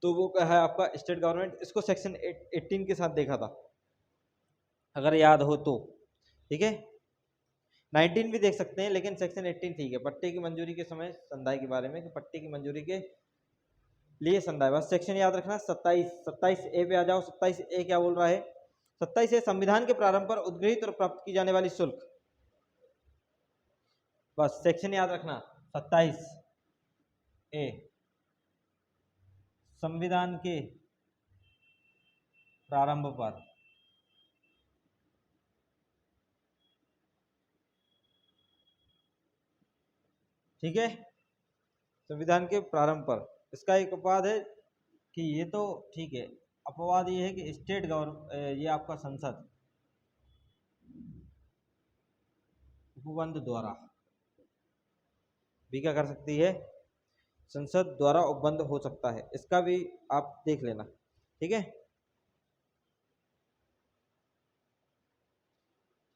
तो वो क्या है आपका स्टेट गवर्नमेंट। इसको सेक्शन 18 के साथ देखा था अगर याद हो तो। ठीक है, 19 भी देख सकते हैं, लेकिन सेक्शन 18 ठीक है, पट्टे की मंजूरी के समय संदाय के बारे में, कि पट्टे की मंजूरी के लिए संदाय। बस सेक्शन याद रखना। 27 ए पे आ जाओ। 27 ए क्या बोल रहा है, 27 ए संविधान के प्रारंभ पर उद्गृहित और प्राप्त की जाने वाली शुल्क। बस सेक्शन याद रखना, 27 ए संविधान के प्रारंभ पर ठीक है, संविधान के प्रारंभ पर। इसका एक अपवाद है कि ये तो ठीक है, अपवाद ये है कि स्टेट गवर्नमेंट, ये आपका संसद उपबंध द्वारा भी क्या कर सकती है, संसद द्वारा उपबंध हो सकता है, इसका भी आप देख लेना। ठीक है,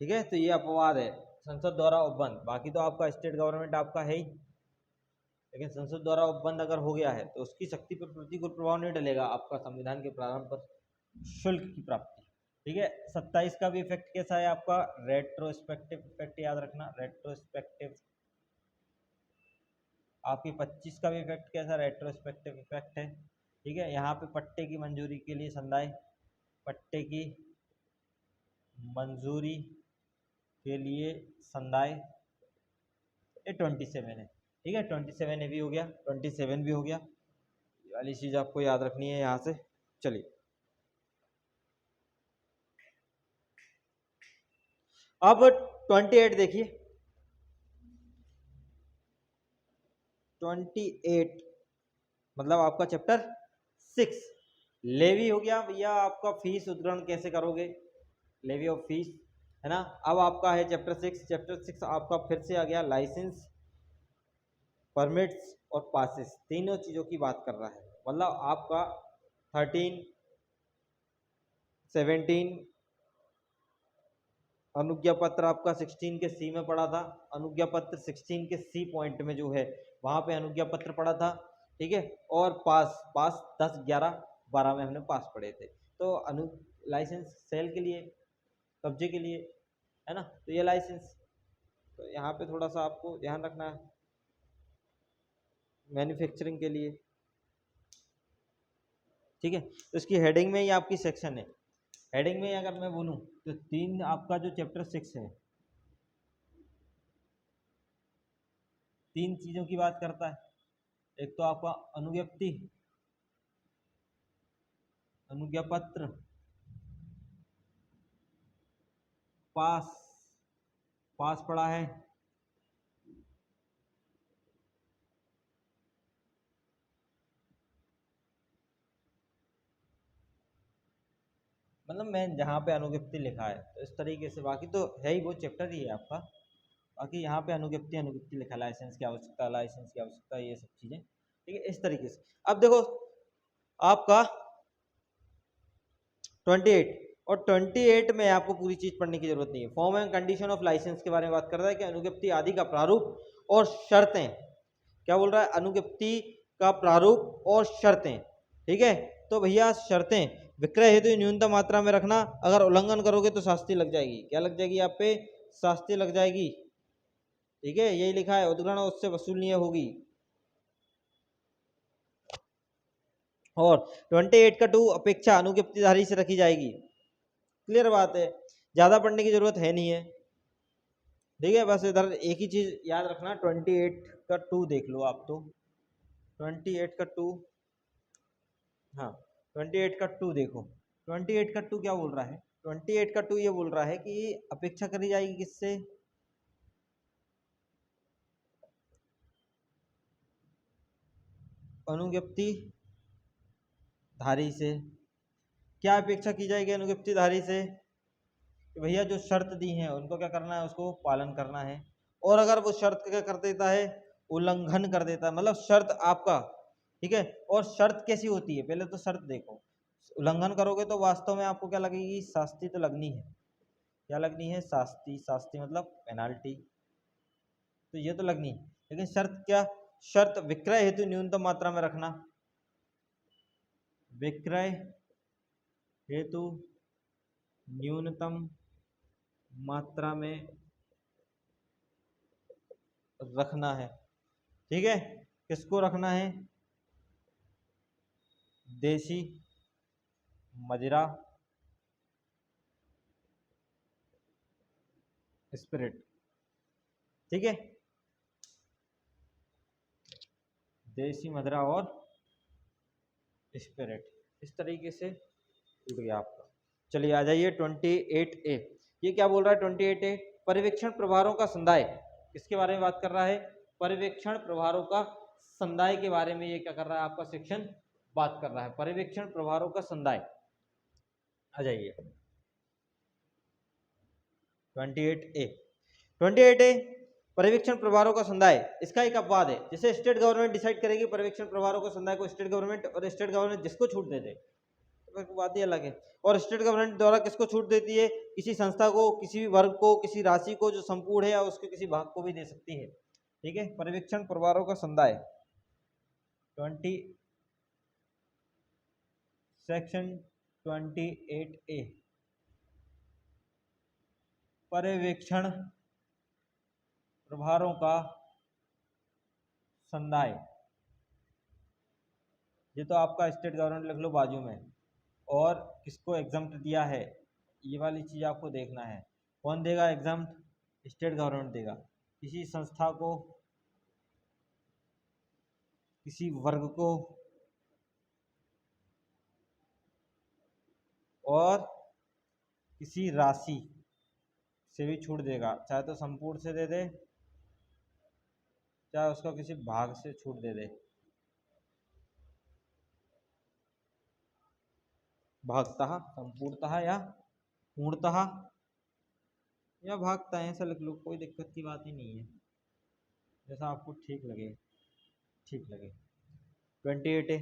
ठीक है, तो ये अपवाद है संसद द्वारा उपबंध। बाकी तो आपका स्टेट गवर्नमेंट आपका है ही, लेकिन संसद द्वारा उपबंध अगर हो गया है तो उसकी शक्ति पर प्रतिकूल प्रभाव नहीं डलेगा आपका संविधान के प्रारंभ पर शुल्क की प्राप्ति। ठीक है, 27 का भी इफेक्ट कैसा है आपका, रेट्रोस्पेक्टिव इफेक्ट याद रखना, रेट्रोस्पेक्टिव। आपकी 25 का भी इफेक्ट कैसा, रेट्रोस्पेक्टिव इफेक्ट है। ठीक है, यहाँ पे पट्टे की मंजूरी के लिए संदाय, पट्टे की मंजूरी के लिए संदाय, ये 27 है। ठीक है, 27 ए भी हो गया, 27 भी हो गया, ये वाली चीज़ आपको याद रखनी है यहाँ से। चलिए अब 28 देखिए, 28 मतलब आपका चैप्टर 6 लेवी हो गया भैया। आपका फीस उद्धरण कैसे करोगे, लेवी ऑफ फीस, है ना। अब आपका है चैप्टर 6। चैप्टर 6 आपका फिर से आ गया लाइसेंस, परमिट्स और पासिस, तीनों चीज़ों की बात कर रहा है। मतलब आपका 13, 17 अनुज्ञा पत्र आपका 16 के सी में पड़ा था। अनुज्ञा पत्र 16 के सी पॉइंट में जो है वहाँ पे अनुज्ञा पत्र पड़ा था, ठीक है। और पास 10, 11, 12 में हमने पास पढ़े थे। तो लाइसेंस सेल के लिए, कब्जे के लिए, है ना। तो ये लाइसेंस, तो यहाँ पे थोड़ा सा आपको ध्यान रखना है, मैन्युफैक्चरिंग के लिए, ठीक है। तो इसकी हेडिंग में ही आपकी सेक्शन है। हेडिंग में अगर मैं बोलूँ तो 3 आपका जो चैप्टर 6 है 3 चीज़ों की बात करता है। एक तो आपका अनुज्ञप्ति, अनुज्ञा पत्र, पास, पास पड़ा है, मतलब मैं जहाँ पे अनुज्ञप्ति लिखा है तो इस तरीके से, बाकी तो है ही वो चैप्टर ही है आपका। बाकी यहाँ पे अनुज्ञप्ति अनुज्ञप्ति लिखा, लाइसेंस की आवश्यकता, लाइसेंस की आवश्यकता, ये सब चीज़ें, ठीक है, इस तरीके से। अब देखो आपका 28, और 28 में आपको पूरी चीज़ पढ़ने की जरूरत नहीं है। Form and condition of licence के बारे में बात कर रहा है कि अनुज्ञप्ति आदि का प्रारूप और शर्तें, क्या बोल रहा है, अनुज्ञप्ति का प्रारूप और शर्तें, ठीक है। तो भैया शर्तें, विक्रय हेतु न्यूनतम मात्रा में रखना, अगर उल्लंघन करोगे तो शास्ति लग जाएगी। क्या लग जाएगी, आप पे शास्ति लग जाएगी, ठीक है, यही लिखा है। उद्ग्रहण उससे वसूलनीय होगी। और 28 का 2 अपेक्षा अनुज्ञप्तिधारी से रखी जाएगी। क्लियर बात है, ज्यादा पढ़ने की जरूरत है नहीं है, ठीक है। बस इधर एक ही चीज याद रखना, 28 का 2 देख लो आप तो, 28 का 2, हाँ 28 का 2 देखो। 28 का 2 क्या बोल रहा है, 28 का 2 ये बोल रहा है कि अपेक्षा करी जाएगी किससे, अनुज्ञप्ति धारी से। क्या अपेक्षा की जाएगी अनुज्ञप्ति धारी से, कि भैया जो शर्त दी है उनको क्या करना है, उसको पालन करना है। और अगर वो शर्त क्या कर देता है, उल्लंघन कर देता है, मतलब शर्त आपका, ठीक है। और शर्त कैसी होती है, पहले तो शर्त देखो। उल्लंघन करोगे तो वास्तव में आपको क्या लगेगी, शास्ति तो लगनी है। क्या लगनी है, शास्ति, शास्ति मतलब पेनाल्टी, तो ये तो लगनी है। लेकिन शर्त क्या, शर्त विक्रय हेतु न्यूनतम मात्रा में रखना, विक्रय हेतु न्यूनतम मात्रा में रखना है, ठीक है। किसको रखना है, देसी मदिरा स्पिरिट, ठीक है, देसी मदिरा और स्पिरिट, इस तरीके से टूट गया आपका। चलिए आ जाइए 28A। ये क्या बोल रहा है 28A, पर्यवेक्षण प्रभारों का संदाय, किसके बारे में बात कर रहा है, पर्यवेक्षण प्रभारों का संदाय के बारे में ये क्या कर रहा है, आपका सेक्शन बात कर रहा है, पर्यवेक्षण प्रभारों का संदाय। आ जाइए 28A। 28A पर्यवेक्षण प्रभारों का संदाय, इसका एक अपवाद है, जिसे स्टेट गवर्नमेंट डिसाइड करेगी पर्यवेक्षण प्रभारों का संदाय को स्टेट गवर्नमेंट, और स्टेट गवर्नमेंट जिसको छूट दे दे, तो बात ही अलग है। और स्टेट गवर्नमेंट द्वारा किसको छूट देती है, किसी संस्था को, किसी भी वर्ग को, किसी राशि को जो संपूर्ण है, या उसके किसी भाग को भी दे सकती है, ठीक है। पर्यवेक्षण प्रभारों का संदाय 20 सेक्शन 28A, पर्यवेक्षण प्रभारों का संदाय, ये तो आपका स्टेट गवर्नमेंट लिख लो बाजू में। और किसको एग्जम्प्ट दिया है, ये वाली चीज़ आपको देखना है, कौन देगा एग्जम्प्ट, स्टेट गवर्नमेंट देगा। किसी संस्था को, किसी वर्ग को, और किसी राशि से भी छूट देगा, चाहे तो संपूर्ण से दे दे, चाहे उसका किसी भाग से छूट दे दे, भागतः, संपूर्णतः या पूर्णतः या भागता है, ऐसा लिख लो, कोई दिक्कत की बात ही नहीं है, जैसा आपको ठीक लगे, ठीक लगे। 28 है।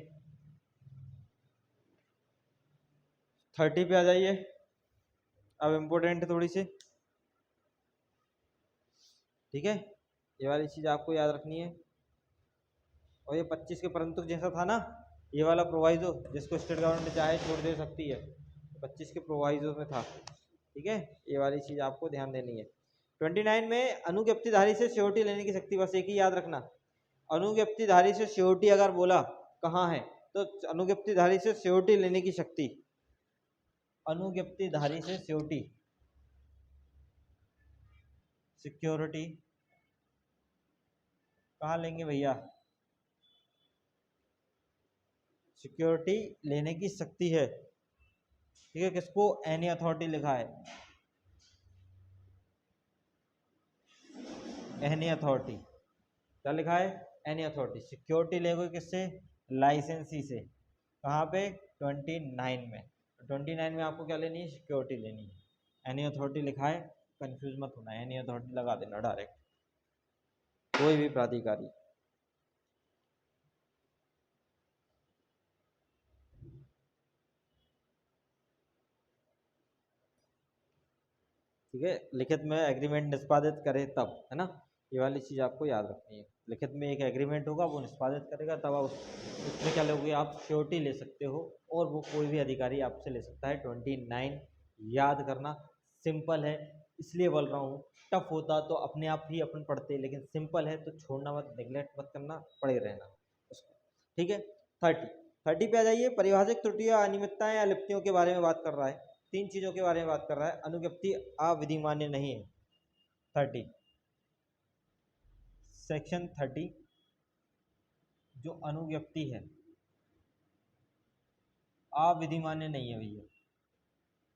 30 पे आ जाइए। अब इम्पोर्टेंट है थोड़ी सी, ठीक है, ये वाली चीज़ आपको याद रखनी है। और ये 25 के परंतु जैसा था ना, ये वाला प्रोवाइजो जिसको स्टेट गवर्नमेंट चाहे छोड़ दे सकती है, 25 के प्रोवाइजो में था, ठीक है, ये वाली चीज़ आपको ध्यान देनी है। 29 में अनुज्ञप्तिधारी से सिक्योरिटी लेने की शक्ति, बस एक ही याद रखना, अनुज्ञप्तिधारी से सिक्योरिटी अगर बोला कहाँ है, तो अनुज्ञप्तिधारी से सिक्योरिटी लेने की शक्ति, अनुज्ञप्तिधारी से सिक्योरिटी, सिक्योरिटी कहाँ लेंगे भैया, सिक्योरिटी लेने की शक्ति है, ठीक है, किसको, एनी अथॉरिटी लिखा है, एनी अथॉरिटी, क्या लिखा है, एनी अथॉरिटी, सिक्योरिटी लेंगे किससे, लाइसेंसी से, कहाँ पे, 29 में, 29 में आपको क्या लेनी है, सिक्योरिटी लेनी है, एनी अथॉरिटी लिखा है, कंफ्यूज मत होना, एनी अथॉरिटी लगा देना डायरेक्ट, कोई भी प्राधिकारी। ठीक है, लिखित में एग्रीमेंट निष्पादित करे तब, है ना, ये वाली चीज़ आपको याद रखनी है, लिखित में एक एग्रीमेंट होगा, वो निष्पादित करेगा तब आप उसमें क्या लोगे, आप सिक्योरिटी ले सकते हो, और वो कोई भी अधिकारी आपसे ले सकता है। 29 याद करना सिंपल है, इसलिए बोल रहा हूँ, टफ होता तो अपने आप ही अपन पढ़ते, लेकिन सिंपल है तो छोड़ना मत, नेग्लेक्ट मत करना, पढ़े रहना उसको, ठीक है। 30 पे आ जाइए। परिभाषिक त्रुटियां, अनियमितताएं या लिप्तियों के बारे में बात कर रहा है, तीन चीज़ों के बारे में बात कर रहा है, अनुज्ञप्ति अविधिमान्य नहीं है। 30 सेक्शन 30 जो अनुज्ञप्ति है अविधिमान्य नहीं है भैया,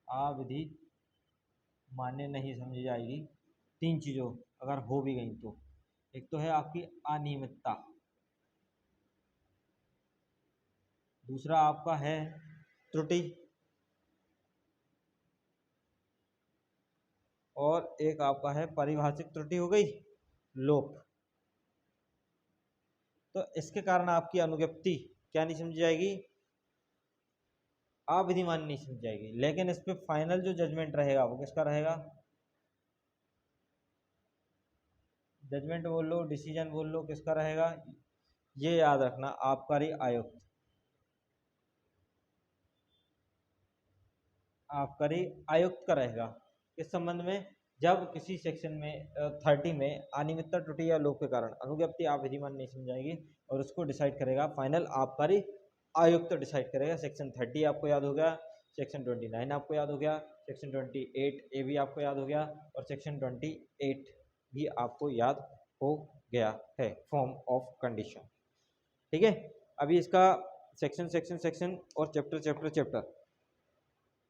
अविधि मान्य नहीं समझी जाएगी, तीन चीज़ों अगर हो भी गई तो, एक तो है आपकी अनियमितता, दूसरा आपका है त्रुटि, और एक आपका है परिभाषिक त्रुटि हो गई, लोप। तो इसके कारण आपकी अनुज्ञप्ति क्या नहीं समझी जाएगी, अविधिमान्य नहीं समझी जाएगी, लेकिन इस पे फाइनल जो जजमेंट रहेगा वो किसका रहेगा, जजमेंट बोल लो, डिसीजन बोल लो, किसका रहेगा, ये याद रखना, आबकारी आयुक्त, आबकारी आयुक्त का रहेगा, इस संबंध में जब किसी सेक्शन में 30 में अनियमितता, त्रुटि या लोप के कारण अनुज्ञप्ति अविधिमान्य नहीं समझी जाएगी, और उसको डिसाइड करेगा फाइनल आबकारी आयुक्त डिसाइड करेगा। सेक्शन 30 आपको याद हो गया, सेक्शन 29 आपको याद हो गया, सेक्शन 28 ए भी आपको याद हो गया, और सेक्शन 28 भी आपको याद हो गया है, फॉर्म ऑफ कंडीशन, ठीक है। अभी इसका सेक्शन सेक्शन सेक्शन और चैप्टर चैप्टर चैप्टर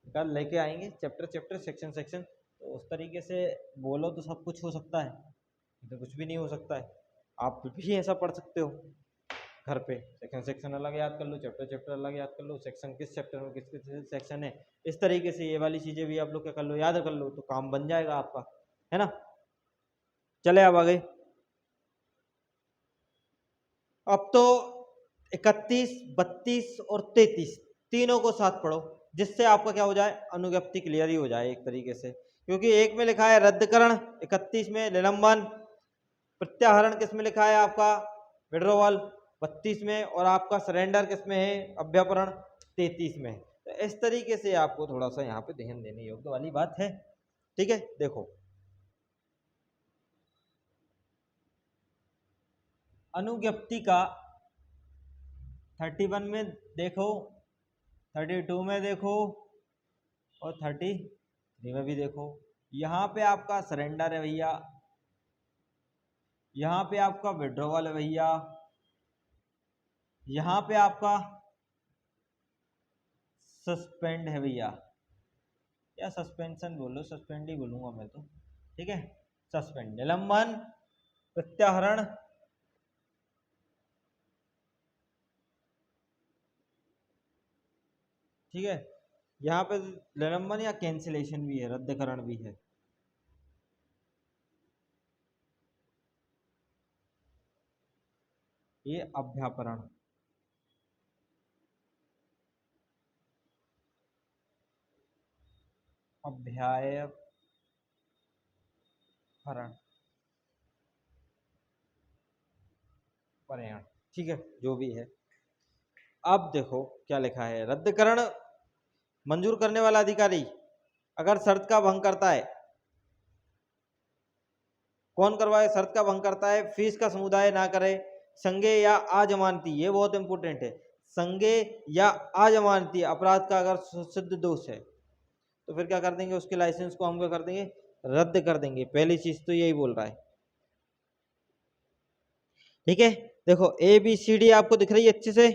कल लेके आएंगे, चैप्टर चैप्टर सेक्शन सेक्शन, तो उस तरीके से बोलो तो सब कुछ हो सकता है, तो कुछ भी नहीं हो सकता है, आप भी ऐसा पढ़ सकते हो घर पे, सेक्शन सेक्शन अलग याद कर लो, चैप्टर चैप्टर अलग याद कर लो, सेक्शन किस चैप्टर में किस किस सेक्शन है, इस तरीके से ये वाली चीज़ें भी आप लोग क्या कर लो, याद कर लो, तो काम बन जाएगा आपका, है ना। चले अब आगे, अब तो 31, 32 और 33 तीनों को साथ पढ़ो, जिससे आपका क्या हो जाए, अनुज्ञप्ति क्लियर ही हो जाए एक तरीके से, क्योंकि एक में लिखा है रद्दकरण, 31 में निलंबन, प्रत्याहरण किस में लिखा है आपका, विड्रोवल 32 में, और आपका सरेंडर किस में है, अभ्यापरण 33 में। तो इस तरीके से आपको थोड़ा सा यहाँ पे ध्यान देने योग्य वाली बात है, ठीक है। देखो, अनुज्ञप्ति का 31 में देखो, 32 में देखो, और 33 में भी देखो, यहाँ पे आपका सरेंडर है भैया, यहाँ पे आपका विड्रॉवल है भैया, यहाँ पे आपका सस्पेंड है भैया, या सस्पेंशन बोलो, सस्पेंड ही बोलूँगा मैं तो, ठीक है, सस्पेंड, निलंबन, प्रत्याहरण, ठीक है। यहाँ पे निलंबन या कैंसिलेशन भी है, रद्दकरण भी है। ये अभ्यापरण, अभ्यापरण, पर्याय, ठीक है, जो भी है। अब देखो क्या लिखा है, रद्दकरण मंजूर करने वाला अधिकारी अगर शर्त का भंग करता है, कौन करवाए, शर्त का भंग करता है, फीस का समुदाय ना करे, संज्ञेय या अजमानती, ये बहुत इंपॉर्टेंट है, संज्ञेय या अजमानती अपराध का अगर सिद्ध दोष है तो फिर क्या कर देंगे, उसके लाइसेंस को हम क्या कर देंगे, रद्द कर देंगे। पहली चीज तो यही बोल रहा है, ठीक है। देखो ए बी सी डी आपको दिख रही है अच्छे से।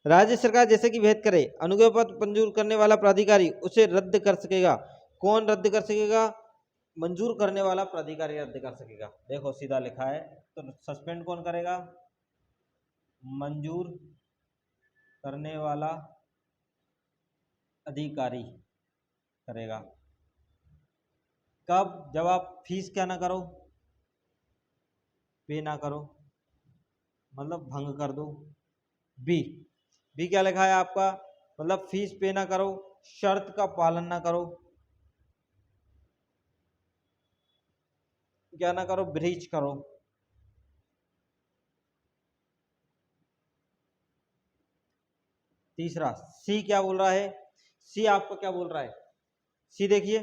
राज्य सरकार जैसे कि भेद करे, अनुज्ञा पत्र मंजूर करने वाला प्राधिकारी उसे रद्द कर सकेगा। कौन रद्द कर सकेगा, मंजूर करने वाला प्राधिकारी रद्द कर सकेगा। देखो सीधा लिखा है, तो सस्पेंड कौन करेगा, मंजूर करने वाला अधिकारी करेगा। कब, जब आप फीस क्या ना करो, पे ना करो, मतलब भंग कर दो। बी, बी क्या लिखा है आपका, मतलब फीस पे ना करो, शर्त का पालन ना करो, क्या ना करो, ब्रीच करो। तीसरा सी क्या बोल रहा है, सी आपको क्या बोल रहा है, सी देखिए,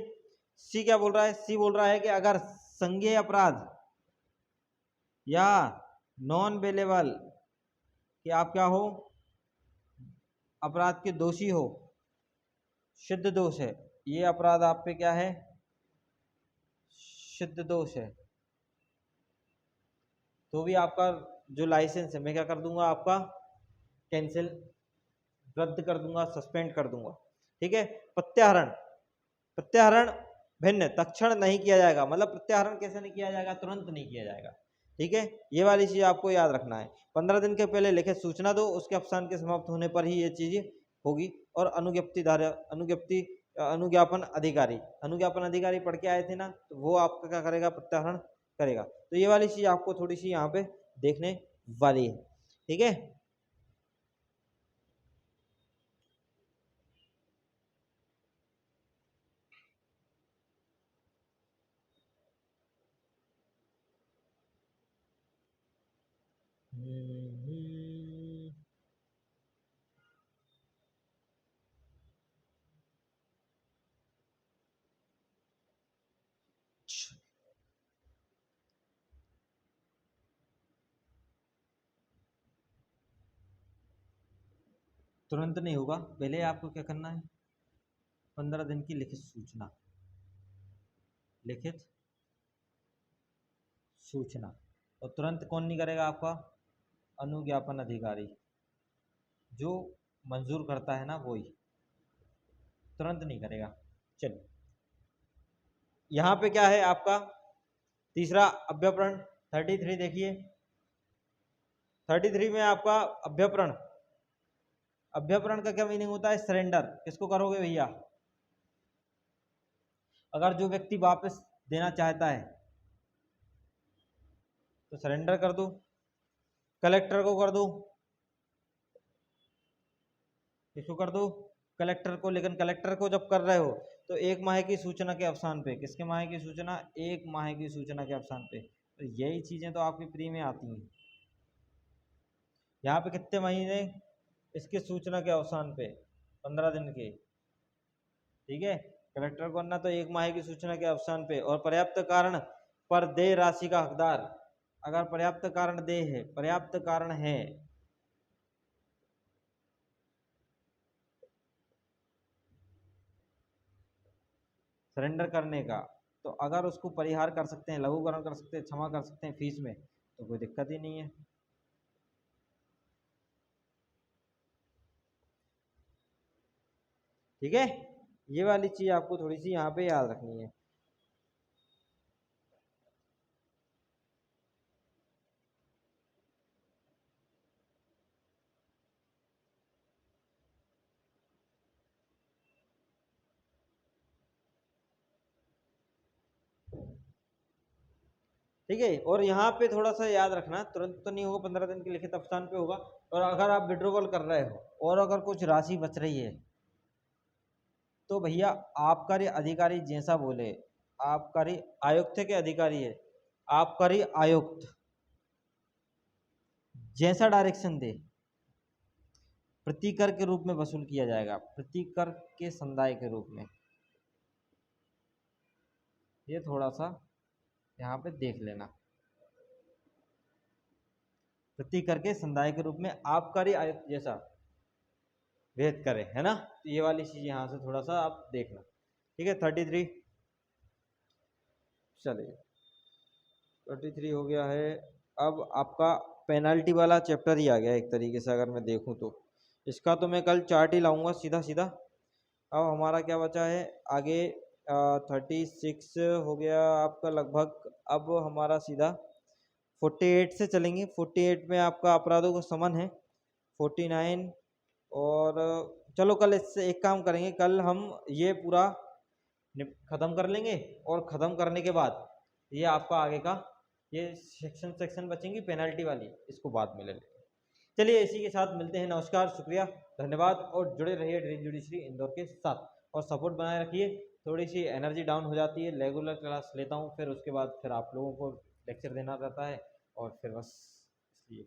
सी क्या बोल रहा है, सी बोल रहा है कि अगर संज्ञेय अपराध या नॉन बेलेबल कि आप क्या हो, अपराध के दोषी हो, सिद्ध दोष है, ये अपराध आप पे क्या है, सिद्ध दोष है, तो भी आपका जो लाइसेंस है मैं क्या कर दूंगा, आपका कैंसिल, रद्द कर दूंगा, सस्पेंड कर दूंगा। ठीक है। प्रत्याहरण, प्रत्याहरण भिन्न, तत्क्षण नहीं किया जाएगा, मतलब प्रत्याहरण कैसे नहीं किया जाएगा, तुरंत नहीं किया जाएगा। ठीक है, ये वाली चीज आपको याद रखना है। 15 दिन के पहले लिखित सूचना दो, उसके अवसान के समाप्त होने पर ही ये चीज होगी। और अनुज्ञप्ति धारा, अनुज्ञप्ति, अनुज्ञापन अधिकारी, अनुज्ञापन अधिकारी पढ़ के आए थे ना, तो वो आपका क्या करेगा, प्रत्याहरण करेगा। तो ये वाली चीज आपको थोड़ी सी यहाँ पे देखने वाली है। ठीक है। तुरंत नहीं होगा, पहले आपको क्या करना है, 15 दिन की लिखित सूचना, लिखित सूचना। और तुरंत कौन नहीं करेगा आपका, अनुज्ञापन अधिकारी, जो मंजूर करता है ना वही, तुरंत नहीं करेगा। चलिए, यहाँ पे क्या है आपका तीसरा अभ्यपरण, 33 देखिए, 33 में आपका अभ्यपरण, अभ्यपरण का क्या मीनिंग होता है, सरेंडर। किसको करोगे भैया, अगर जो व्यक्ति वापस देना चाहता है तो सरेंडर कर दो, कलेक्टर को कर दो, किसको कर दो, कलेक्टर को। लेकिन कलेक्टर को जब कर रहे हो तो 1 माह की सूचना के अवसान पे, किसके माह की सूचना, 1 माह की सूचना के अवसान पे। तो यही चीजें तो आपकी प्री में आती हैं। यहाँ पे कितने महीने, इसके सूचना के अवसान पे 15 दिन के। ठीक है, कलेक्टर को करना तो 1 माह की सूचना के अवसान पे। और पर्याप्त कारण पर देय राशि का हकदार, अगर पर्याप्त कारण दे है, पर्याप्त कारण है, सरेंडर करने का, तो अगर उसको परिहार कर सकते हैं, लघुकरण कर सकते हैं, क्षमा कर सकते हैं फीस में, तो कोई दिक्कत ही नहीं है। ठीक है, ये वाली चीज आपको थोड़ी सी यहाँ पे याद रखनी है। ठीक है। और यहाँ पे थोड़ा सा याद रखना, तुरंत तो नहीं होगा, 15 दिन के लिखित अवसान पे होगा। और अगर आप विड्रॉवल कर रहे हो और अगर कुछ राशि बच रही है तो भैया आबकारी अधिकारी जैसा बोले, आबकारी आयुक्त के अधिकारी है, आबकारी आयुक्त जैसा डायरेक्शन दे प्रतिकर के रूप में वसूल किया जाएगा, प्रतिकर के संदाय के रूप में। ये थोड़ा सा यहाँ पे देख लेना, प्रतिकर के संदाय के रूप में आबकारी आयुक्त जैसा भेद करे, है ना। तो ये वाली चीज यहाँ से थोड़ा सा आप देखना, ठीक है। 33, चलिए 33 हो गया है। अब आपका पेनल्टी वाला चैप्टर ही आ गया एक तरीके से, अगर मैं देखूं तो इसका तो मैं कल चार्ट ही लाऊंगा सीधा सीधा। अब हमारा क्या बचा है आगे, 36 हो गया आपका लगभग। अब हमारा सीधा 48 से चलेंगे। 48 में आपका अपराधों का समन है 49। और चलो कल इससे एक काम करेंगे, कल हम ये पूरा ख़त्म कर लेंगे और ख़त्म करने के बाद ये आपका आगे का ये सेक्शन बचेंगी पेनल्टी वाली, इसको बाद में ले लेंगे। चलिए इसी के साथ मिलते हैं, नमस्कार, शुक्रिया, धन्यवाद। और जुड़े रहिए ड्रीम जुडिशरी इंदौर के साथ और सपोर्ट बनाए रखिए। थोड़ी सी एनर्जी डाउन हो जाती है, रेगुलर क्लास लेता हूँ, फिर उसके बाद फिर आप लोगों को लेक्चर देना रहता है और फिर बस इसलिए